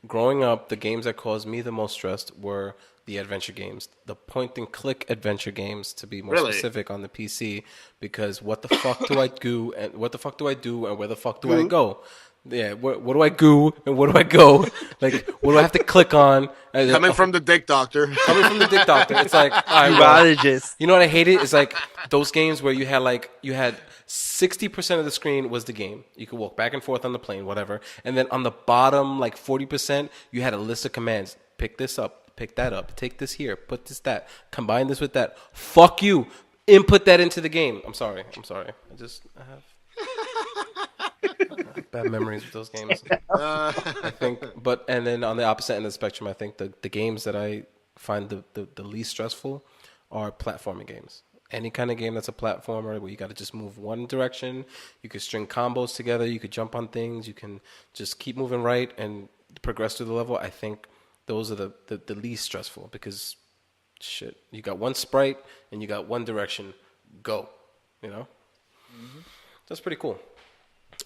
growing up, the games that caused me the most stress were the adventure games, the point and click adventure games, to be more specific, on the PC. Because what the fuck do I do, and what the fuck do I do, and where the fuck do I go? Yeah, what do I do, and where do I go? Like, what do I have to click on? Coming from the dick doctor. Coming from the dick doctor. It's like, all right, Urologist. you know what I hated? It's like those games where you had 60% of the screen was the game. You could walk back and forth on the plane, whatever. And then on the bottom, like 40%, you had a list of commands. Pick this up, pick that up, take this here, put this, that, combine this with that. Fuck you. Input that into the game. I'm sorry. I have bad memories with those games. I think, and then on the opposite end of the spectrum, I think the games that I find the least stressful are platforming games. Any kind of game that's a platformer where you got to just move one direction, you could string combos together, you could jump on things, you can just keep moving right and progress through the level. I think those are the least stressful because, shit, you got one sprite and you got one direction, go, you know? Mm-hmm. That's pretty cool.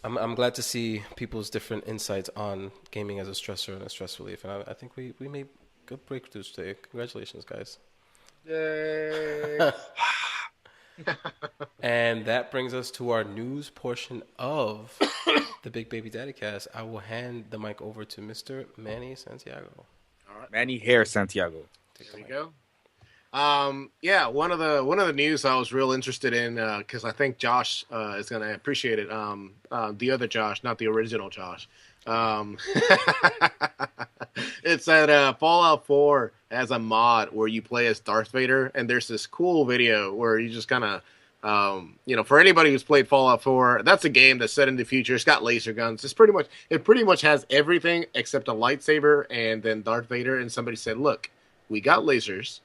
I'm glad to see people's different insights on gaming as a stressor and a stress relief, and I think we made good breakthroughs today. Congratulations, guys. Yay. And that brings us to our news portion of the Big Baby Daddy Cast. I will hand the mic over to Mr. Manny Santiago. All right. Manny Hair Santiago. There you go. Yeah, one of the news I was real interested in because I think Josh is gonna appreciate it. The other Josh, not the original Josh. It's that Fallout 4 has a mod where you play as Darth Vader, and there's this cool video where you just kind of, for anybody who's played Fallout 4, that's a game that's set in the future. It's got laser guns. It pretty much has everything except a lightsaber and then Darth Vader. And somebody said, "Look, we got lasers.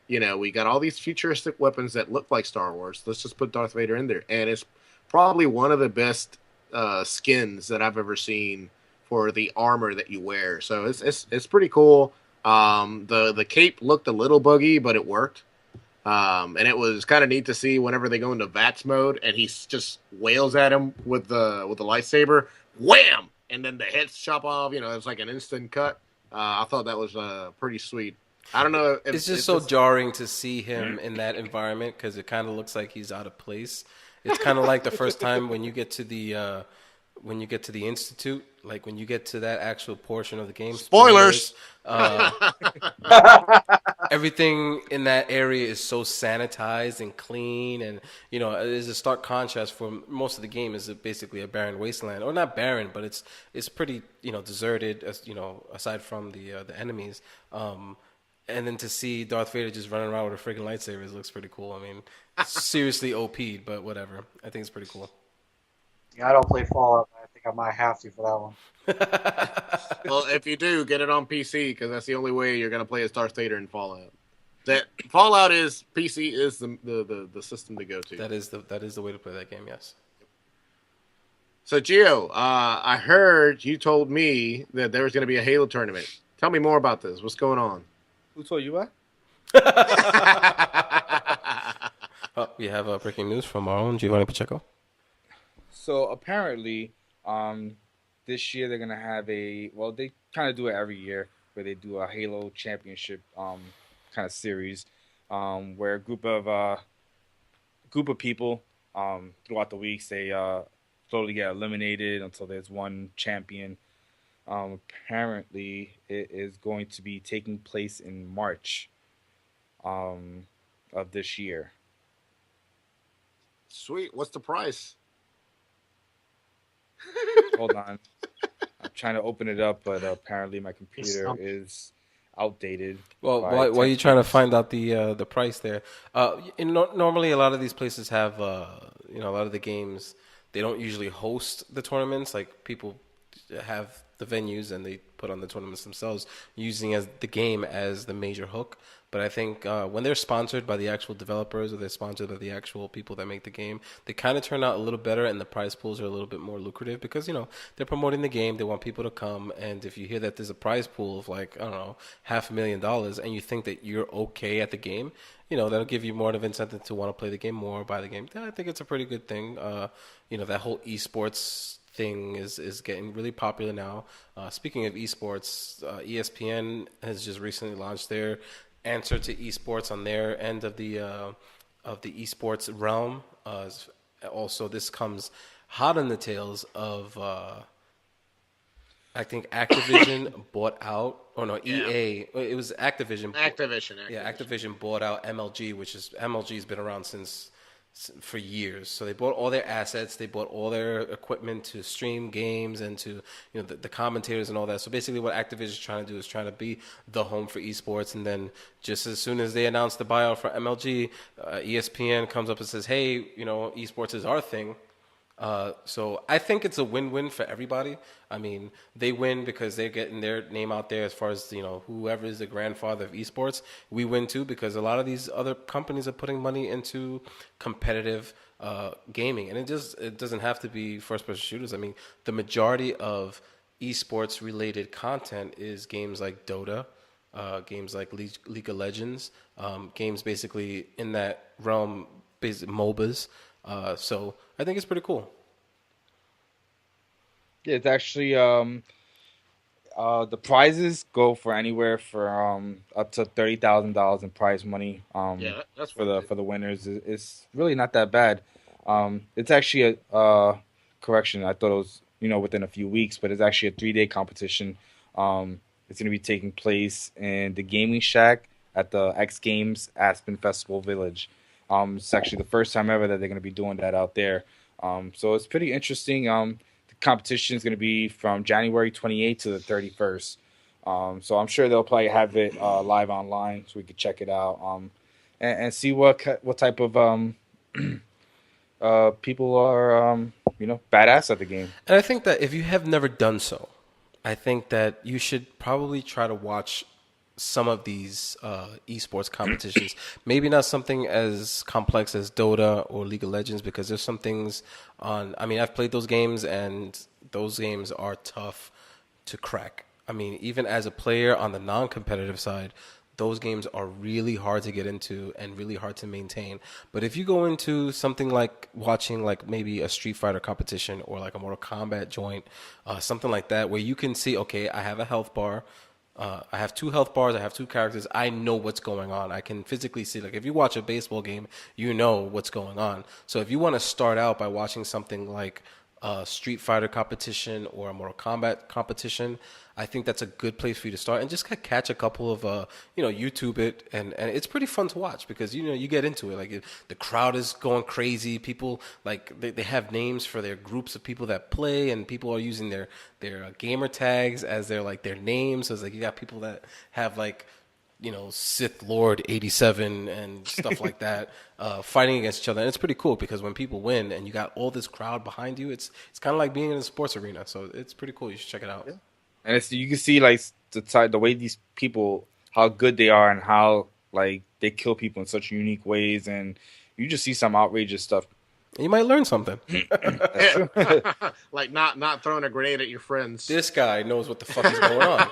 We got all these futuristic weapons that look like Star Wars. Let's just put Darth Vader in there." And it's probably one of the best skins that I've ever seen for the armor that you wear. So it's pretty cool. The cape looked a little buggy, but it worked. And it was kind of neat to see whenever they go into VATS mode and he just wails at him with the lightsaber, wham, and then the heads chop off. It's like an instant cut. I thought that was pretty sweet. I don't know if It's just so jarring to see him in that environment because it kind of looks like he's out of place. It's kind of like the first time when you get to the institute, like when you get to that actual portion of the game. Spoilers. Everything in that area is so sanitized and clean, and there's a stark contrast for most of the game. Is basically a barren wasteland, or not barren, but it's pretty deserted, as aside from the enemies. And then to see Darth Vader just running around with a freaking lightsaber looks pretty cool. I mean, seriously OP'd, but whatever. I think it's pretty cool. Yeah, I don't play Fallout, but I think I might have to for that one. Well, if you do, get it on PC because that's the only way you're gonna play as Darth Vader in Fallout. That Fallout is PC is the system to go to. That is the way to play that game. Yes. So Gio, I heard you told me that there was going to be a Halo tournament. Tell me more about this. What's going on? Who told you what? We have breaking news from our own Giovanni Pacheco. So apparently, this year they're gonna have they kind of do it every year where they do a Halo Championship kind of series, where a group of people throughout the weeks they slowly get eliminated until there's one champion. Apparently, it is going to be taking place in March of this year. Sweet. What's the price? Hold on. I'm trying to open it up, but apparently my computer is outdated. Well, why are you trying to find out the price there? Normally, a lot of these places have a lot of the games. They don't usually host the tournaments. Like people have the venues and they put on the tournaments themselves, using as the game as the major hook. But I think when they're sponsored by the actual developers or they're sponsored by the actual people that make the game, they kind of turn out a little better, and the prize pools are a little bit more lucrative because they're promoting the game. They want people to come, and if you hear that there's a prize pool of like I don't know $500,000, and you think that you're okay at the game, that'll give you more of an incentive to want to play the game more, buy the game. I think it's a pretty good thing. That whole esports thing is getting really popular now. Speaking of esports, ESPN has just recently launched their answer to esports on their end of the esports realm. Also, this comes hot on the tails of I think Activision bought out. Oh no, EA. It was Activision. Activision. Yeah, Activision bought out MLG, which is MLG's been around for years. So they bought all their assets, they bought all their equipment to stream games and to the commentators and all that. So basically what Activision is trying to do is trying to be the home for esports. And then just as soon as they announced the buyout for MLG, ESPN comes up and says, hey, esports is our thing. So I think it's a win-win for everybody. I mean, they win because they're getting their name out there as far as, whoever is the grandfather of esports. We win too because a lot of these other companies are putting money into competitive gaming. And it doesn't have to be first-person shooters. I mean, the majority of esports-related content is games like Dota, games like League of Legends, games basically in that realm, MOBAs. So I think it's pretty cool. Yeah, it's actually the prizes go for anywhere for up to $30,000 in prize money. That's for the winners. It's really not that bad. It's actually a correction. I thought it was within a few weeks, but it's actually a 3-day competition. It's going to be taking place in the Gaming Shack at the X Games Aspen Festival Village. It's actually the first time ever that they're going to be doing that out there. So it's pretty interesting. The competition is going to be from January 28th to the 31st. So I'm sure they'll probably have it live online so we could check it out and see what type of people are badass at the game. And I think that if you have never done so, I think that you should probably try to watch some of these esports competitions. Maybe not something as complex as Dota or League of Legends, because there's some things on. I mean, I've played those games, and those games are tough to crack. I mean, even as a player on the non-competitive side, those games are really hard to get into and really hard to maintain. But if you go into something like watching like maybe a Street Fighter competition or like a Mortal Kombat joint, something like that, where you can see, okay, I have a health bar. I have 2 health bars. I have 2 characters. I know what's going on. I can physically see. Like if you watch a baseball game, you know what's going on. So if you want to start out by watching something like a Street Fighter competition or a Mortal Kombat competition, I think that's a good place for you to start and just catch a couple of YouTube it, and it's pretty fun to watch because you get into it. Like the crowd is going crazy. People like they have names for their groups of people that play, and people are using their gamer tags as their names. So it's like you got people that have like Sith Lord 87 and stuff like that, fighting against each other. And it's pretty cool because when people win and you got all this crowd behind you, it's kind of like being in a sports arena. So it's pretty cool. You should check it out. Yeah. And you can see like the way these people, how good they are and how like they kill people in such unique ways. And you just see some outrageous stuff. You might learn something. Like not throwing a grenade at your friends. This guy knows what the fuck is going on.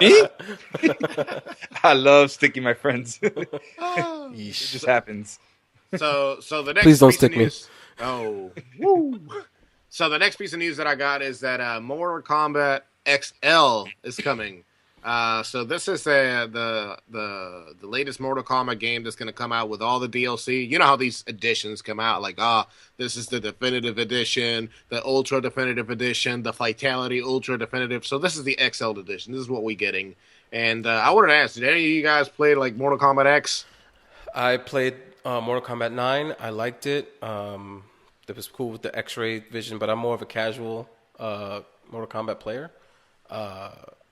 Me? I love sticking my friends. It Yeesh. just happens. So the next Please don't piece stick of me. news, Oh, woo. So the next piece of news that I got is that Mortal Kombat XL is coming. So this is the latest Mortal Kombat game that's going to come out with all the DLC. You know how these editions come out, like this is the definitive edition, the ultra definitive edition, the Fatality ultra definitive. So this is the XL edition. This is what we're getting. And I wanted to ask, did any of you guys play like Mortal Kombat X? I played Mortal Kombat 9. I liked it. It was cool with the X-ray vision, but I'm more of a casual Mortal Kombat player.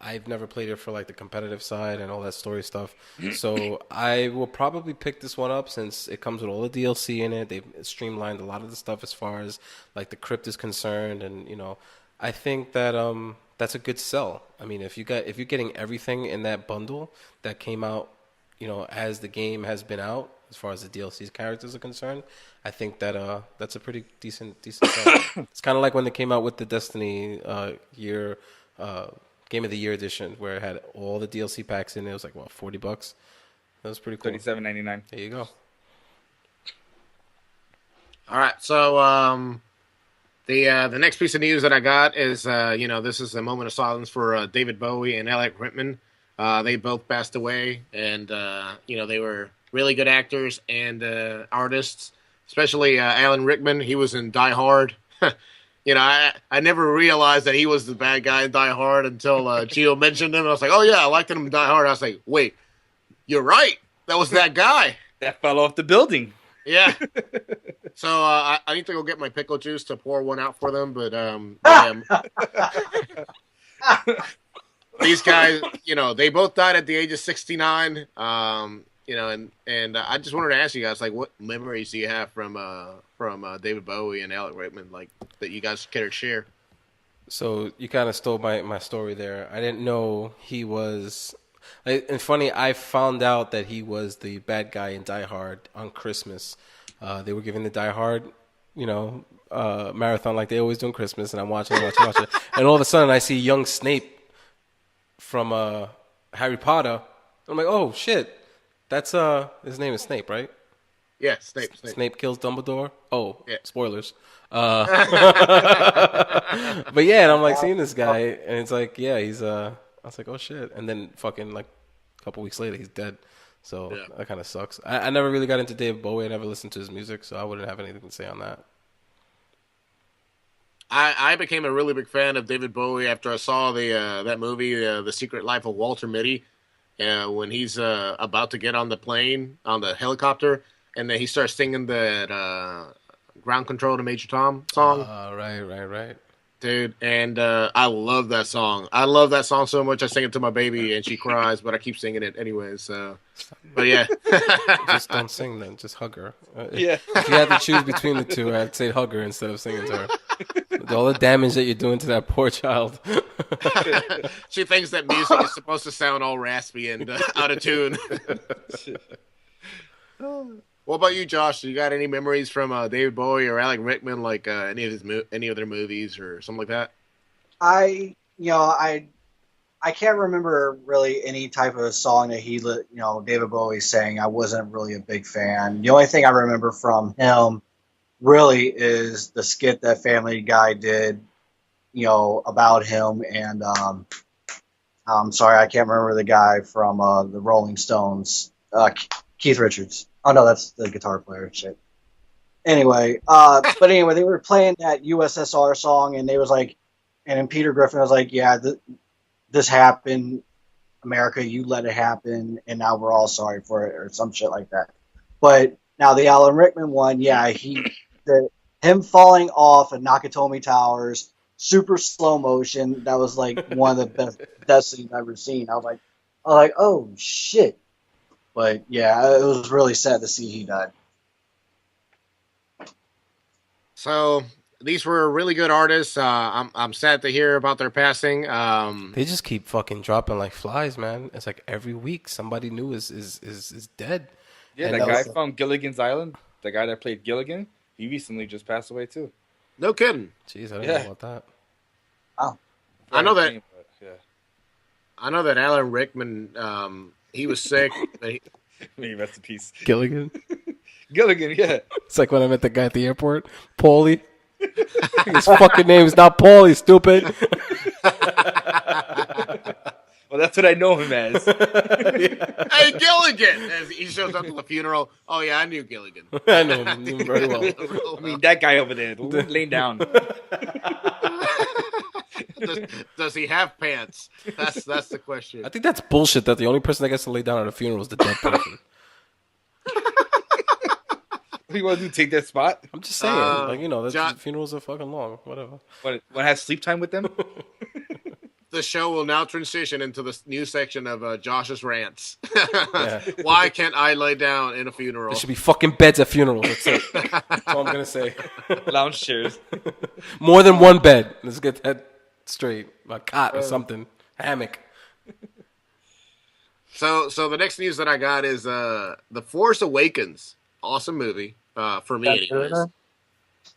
I've never played it for like the competitive side and all that story stuff. So I will probably pick this one up since it comes with all the DLC in it. They've streamlined a lot of the stuff as far as like the crypt is concerned, and I think that that's a good sell. I mean, if you're getting everything in that bundle that came out, as the game has been out, as far as the DLC's characters are concerned, I think that that's a pretty decent sell. It's kind of like when they came out with the Destiny Game of the Year edition, where it had all the DLC packs in it. It was like $40. That was pretty cool. $37.99. There you go. All right, so the next piece of news that I got is this is a moment of silence for David Bowie and Alec Rittman. They both passed away, and they were really good actors and artists, especially Alan Rickman. He was in Die Hard. I never realized that he was the bad guy in Die Hard until Gio mentioned him. I was like, oh, yeah, I liked him in Die Hard. I was like, wait, you're right. That was that guy. That fell off the building. Yeah. So I need to go get my pickle juice to pour one out for them. But these guys, they both died at the age of 69. And I just wanted to ask you guys, like, what memories do you have from David Bowie and Alec Rittman, like, that you guys care to share? So you kind of stole my story there. I didn't know he was. And funny, I found out that he was the bad guy in Die Hard on Christmas. They were giving the Die Hard, marathon like they always do on Christmas, and I'm watching, and all of a sudden I see young Snape from Harry Potter. I'm like, oh shit. That's his name is Snape, right? Yeah, Snape. Snape kills Dumbledore. Oh, yeah. Spoilers. But yeah, and I'm like seeing this guy, and it's like, yeah, he's I was like, oh shit, and then fucking like a couple weeks later, he's dead. So yeah. That kind of sucks. I never really got into David Bowie. I never listened to his music, so I wouldn't have anything to say on that. I became a really big fan of David Bowie after I saw that movie, The Secret Life of Walter Mitty. When he's about to get on the plane, on the helicopter, and then he starts singing that Ground Control to Major Tom song. Right. Dude, and I love that song. I love that song so much, I sing it to my baby, and she cries, but I keep singing it anyways. So, but yeah. Just don't sing then. Just hug her. Yeah. If you had to choose between the two, I'd say hug her instead of singing to her. All the damage that you're doing to that poor child. She thinks that music is supposed to sound all raspy and out of tune. What about you, Josh? You got any memories from David Bowie or Alec Rickman, like any of their movies or something like that? I I can't remember really any type of song that David Bowie sang. I wasn't really a big fan. The only thing I remember from him really is the skit that Family Guy did, about him. And I'm sorry, I can't remember the guy from the Rolling Stones, Keith Richards. Oh no, that's the guitar player. Shit. Anyway, but anyway, they were playing that USSR song, and they was like, and then Peter Griffin was like, "Yeah, this happened, America. You let it happen, and now we're all sorry for it," or some shit like that. But now the Alan Rickman one, yeah, him falling off of Nakatomi Towers, super slow motion. That was like one of the best things I've ever seen. I was like, oh shit. But yeah, it was really sad to see he died. So these were really good artists. I'm sad to hear about their passing. They just keep fucking dropping like flies, man. It's like every week somebody new is dead. Yeah, And that guy those- from Gilligan's Island, the guy that played Gilligan, he recently just passed away too. No kidding. Jeez, I didn't Yeah. know about that. Oh, I know that. Yeah. I know that Alan Rickman. He was sick. May he rest in peace. Gilligan. Gilligan, yeah. It's like when I met the guy at the airport, Paulie. His fucking name is not Paulie, stupid. Well, that's what I know him as. Hey, Gilligan! As he shows up to the funeral. Oh yeah, I knew Gilligan. I know him very well. I mean, that guy over there, laying down. Does he have pants? That's the question. I think that's bullshit that the only person that gets to lay down at a funeral is the dead person. What do you want to do? Take that spot? I'm just saying. Funerals are fucking long. Whatever. Want to have sleep time with them? The show will now transition into the new section of Josh's rants. Yeah. Why can't I lay down in a funeral? There should be fucking beds at funerals. That's it. That's all I'm going to say. Lounge chairs. More than one bed. Let's get that straight. A cot or something. Hammock. So the next news that I got is The Force Awakens. Awesome movie. For me, anyways.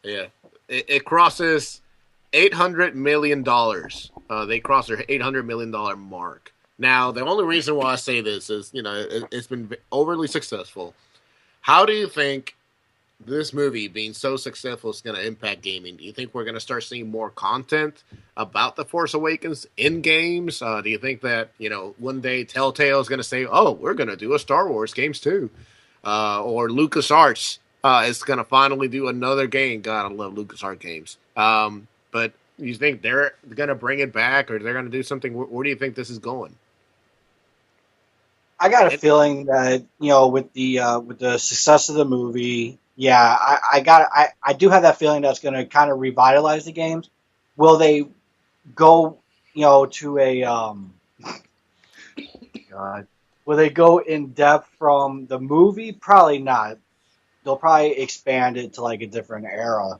Yeah. It crosses $800 million. They crossed their $800 million mark. Now, the only reason why I say this is, it's been overly successful. How do you think this movie being so successful is going to impact gaming? Do you think we're going to start seeing more content about The Force Awakens in games? Do you think that, one day Telltale is going to say, oh, we're going to do a Star Wars games too? Or LucasArts is going to finally do another game. God, I love LucasArts games. But you think they're going to bring it back, or they're going to do something? Where do you think this is going? I got a feeling that with the success of the movie, yeah, I do have that feeling that's going to kind of revitalize the games. Will they go to a God? Will they go in depth from the movie? Probably not. They'll probably expand it to like a different era.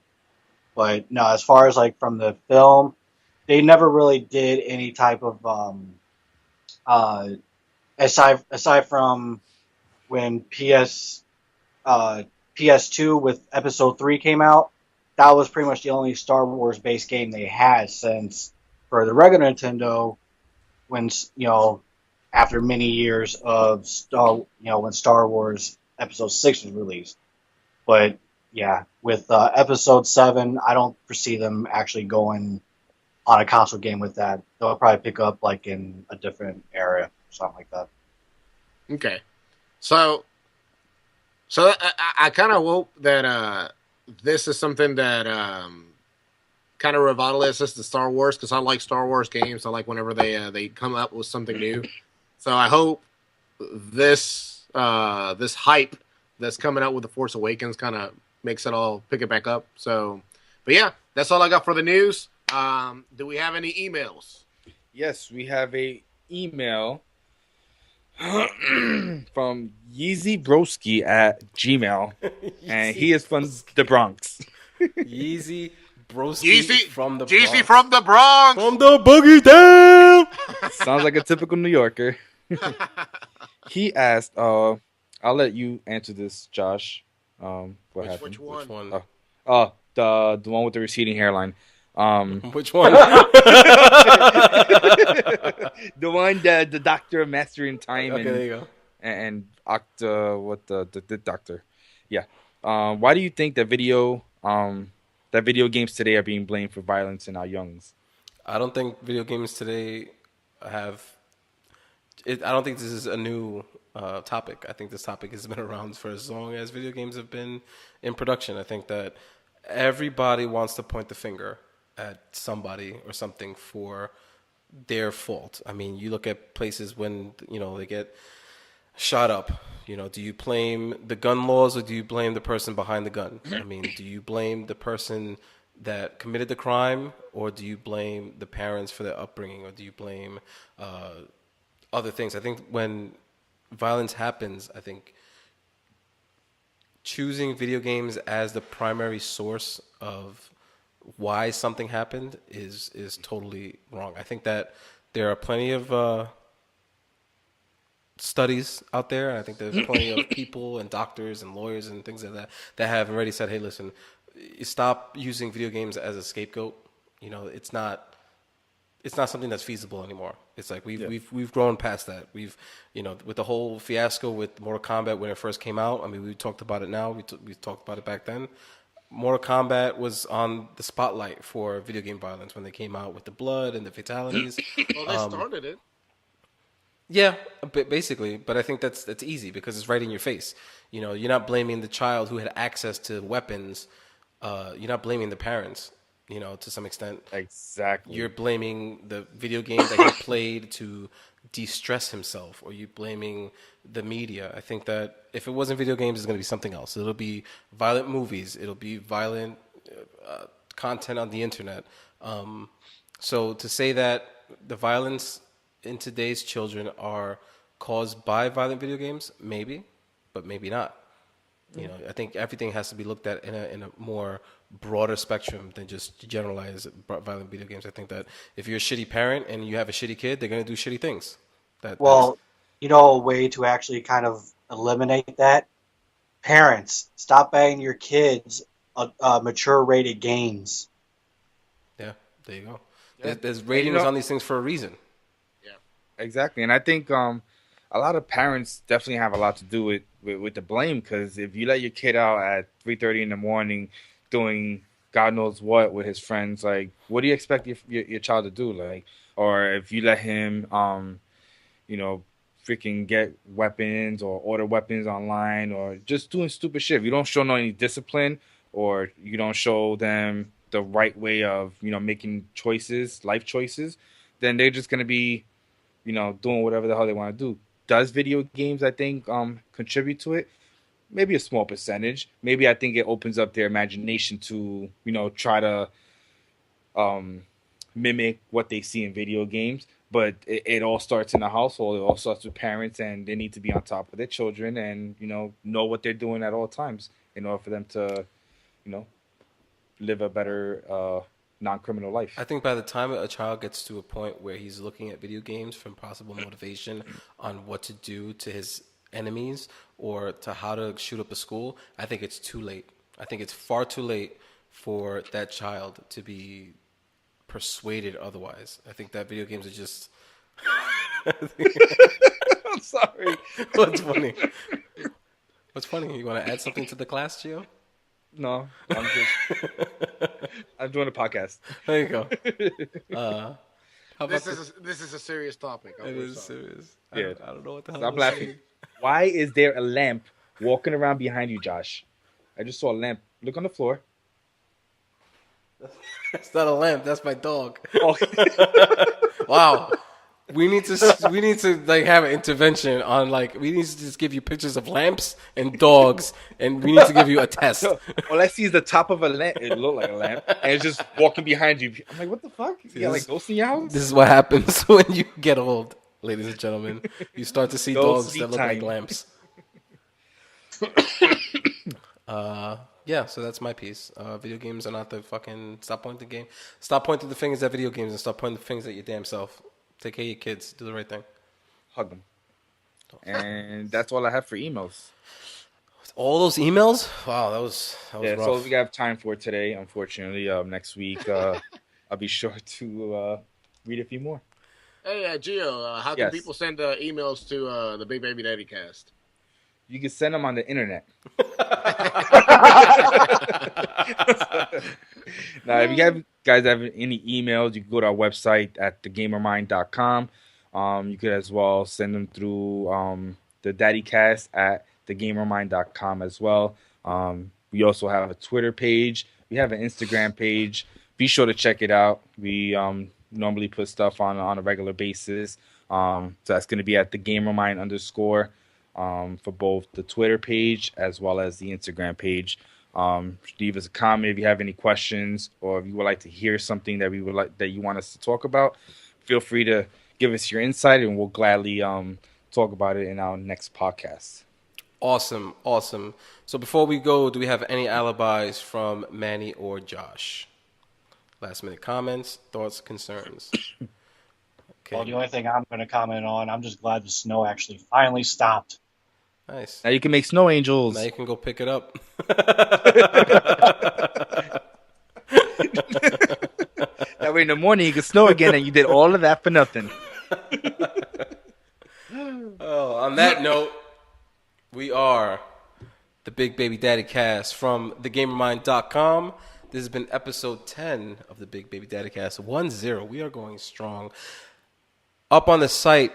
But no, as far as like from the film, they never really did any type of aside from when PS2 with Episode 3 came out. That was pretty much the only Star Wars based game they had since for the regular Nintendo. When after many years of when Star Wars Episode 6 was released, but yeah, with Episode 7, I don't foresee them actually going on a console game with that. They'll probably pick up like in a different area, something like that. Okay, so I kind of hope that this is something that kind of revitalizes the Star Wars, because I like Star Wars games. I like whenever they come up with something new. So I hope this hype that's coming out with The Force Awakens kind of makes it all pick it back up. So, but yeah, that's all I got for the news. Do we have any emails? Yes, we have a email from Yeezy Broski at Gmail, and he is from the Bronx. Yeezy Broski from the Bronx. Yeezy from the Bronx. From the Boogie Down. Sounds like a typical New Yorker. He asked, I'll let you answer this, Josh. What happened? Which one? Which one? The one with the receding hairline. Which one? The one that the Doctor of Mastery in Time Okay, there you go. and Octa, what the Doctor, yeah. Why do you think that video games today are being blamed for violence in our youngs? I don't think video games today have. I don't think this is a new topic. I think this topic has been around for as long as video games have been in production. I think that everybody wants to point the finger at somebody or something for their fault. I mean, you look at places when they get shot up. Do you blame the gun laws or do you blame the person behind the gun? I mean, do you blame the person that committed the crime or do you blame the parents for their upbringing or do you blame other things? I think when violence happens, I think choosing video games as the primary source of why something happened is totally wrong. I think that there are plenty of studies out there, and I think there's plenty of people and doctors and lawyers and things like that have already said, hey, listen, stop using video games as a scapegoat. It's not something that's feasible anymore. It's like we've grown past that. We've with the whole fiasco with Mortal Kombat when it first came out. I mean, we talked about it now. We talked about it back then. Mortal Kombat was on the spotlight for video game violence when they came out with the blood and the fatalities. Well, they started it. Yeah, basically, but I think that's easy because it's right in your face. You're not blaming the child who had access to weapons. You're not blaming the parents. To some extent. Exactly. You're blaming the video game that he played to de-stress himself, or you blaming the media. I think that if it wasn't video games, it's going to be something else. It'll be violent movies. It'll be violent content on the internet. So to say that the violence in today's children are caused by violent video games, maybe, but maybe not. I think everything has to be looked at in a more broader spectrum than just generalize violent video games. I think that if you're a shitty parent and you have a shitty kid, they're going to do shitty things. Well, a way to actually kind of eliminate that? Parents, stop buying your kids mature rated games. Yeah, there you go. Yeah. There's ratings on these things for a reason. Yeah, Exactly, and I think a lot of parents definitely have a lot to do with the blame, because if you let your kid out at 3:30 in the morning doing God knows what with his friends, like, what do you expect your child to do? Like, or if you let him freaking get weapons or order weapons online or just doing stupid shit, if you don't show no any discipline or you don't show them the right way of making choices, life choices, then they're just gonna be doing whatever the hell they want to do. Does video games, I think, contribute to it? Maybe a small percentage. Maybe I think it opens up their imagination to, try to mimic what they see in video games. But it all starts in the household. It all starts with parents, and they need to be on top of their children and, know what they're doing at all times in order for them to, live a better non-criminal life. I think by the time a child gets to a point where he's looking at video games from possible motivation on what to do to his enemies or to how to shoot up a school, I think it's too late. I think it's far too late for that child to be persuaded otherwise. I think that video games are just... I'm sorry. What's funny? What's funny? You want to add something to the class, Gio? No, I'm doing a podcast. There you go. How about this is a serious topic. It is serious. Yeah. I don't know what the hell. Stop I'm laughing. saying. Why is there a lamp walking around behind you, Josh? I just saw a lamp. Look on the floor. That's not a lamp. That's my dog. Oh. Wow. We need to like have an intervention on, like, we need to just give you pictures of lamps and dogs, and we need to give you a test. All I see is the top of a lamp. It looked like a lamp, and it's just walking behind you. I'm like, what the fuck? You got like ghosts in your house? This is what happens when you get old, ladies and gentlemen. You start to see dogs that look like lamps. Yeah, so that's my piece. Video games are not the fucking... Stop pointing the fingers at video games and stop pointing the fingers at your damn self. Take care of your kids. Do the right thing. Hug them. And that's all I have for emails. All those emails? Wow, that was Yeah, rough. so we have time for today, unfortunately. Next week, I'll be sure to read a few more. Hey, Gio, how can Yes. people send emails to the Big Baby Daddy Cast? You can send them on the internet. Now, if you guys have any emails, you can go to our website at thegamermind.com. You could as well send them through the DaddyCast at thegamermind.com as well. We also have a Twitter page. We have an Instagram page. Be sure to check it out. We normally put stuff on a regular basis. So that's going to be at thegamermind_ for both the Twitter page as well as the Instagram page. Leave us a comment if you have any questions, or if you would like to hear something that you want us to talk about. Feel free to give us your insight, and we'll gladly talk about it in our next podcast. Awesome. So before we go, do we have any alibis from Manny or Josh? Last minute comments, thoughts, concerns. Okay. Well, the only thing I'm going to comment on, I'm just glad the snow actually finally stopped. Nice. Now you can make snow angels. Now you can go pick it up. That way in the morning you can snow again, and you did all of that for nothing. Oh, on that note, we are the Big Baby Daddy Cast from thegamermind.com. This has been episode 10 of the Big Baby Daddy Cast. 1-0. We are going strong. Up on the site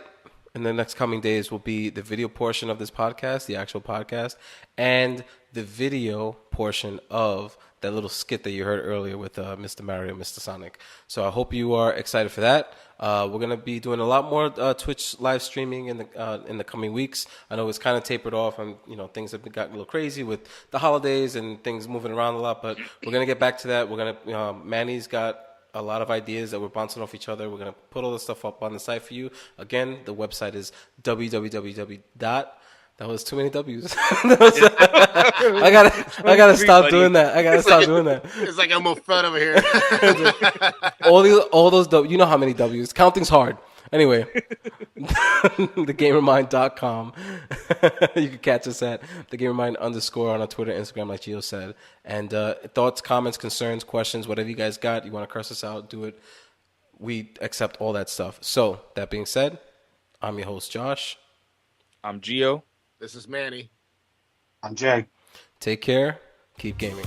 in the next coming days will be the video portion of this podcast, the actual podcast, and the video portion of that little skit that you heard earlier with Mr. Mario and Mr. Sonic. So I hope you are excited for that. We're going to be doing a lot more Twitch live streaming in the coming weeks. I know it's kind of tapered off, and things have gotten a little crazy with the holidays and things moving around a lot, but we're going to get back to that. We're going to Manny's got a lot of ideas that we're bouncing off each other. We're going to put all this stuff up on the site for you. Again, the website is www. That was too many W's. I gotta stop doing that. It's like I'm a fun over here. All those W. You know how many W's. Counting's hard. Anyway, thegamermind.com. You can catch us at thegamermind_ on our Twitter, Instagram, like Gio said. And thoughts, comments, concerns, questions, whatever you guys got, you want to curse us out, do it. We accept all that stuff. So, that being said, I'm your host, Josh. I'm Gio. This is Manny. I'm Jay. Take care. Keep gaming.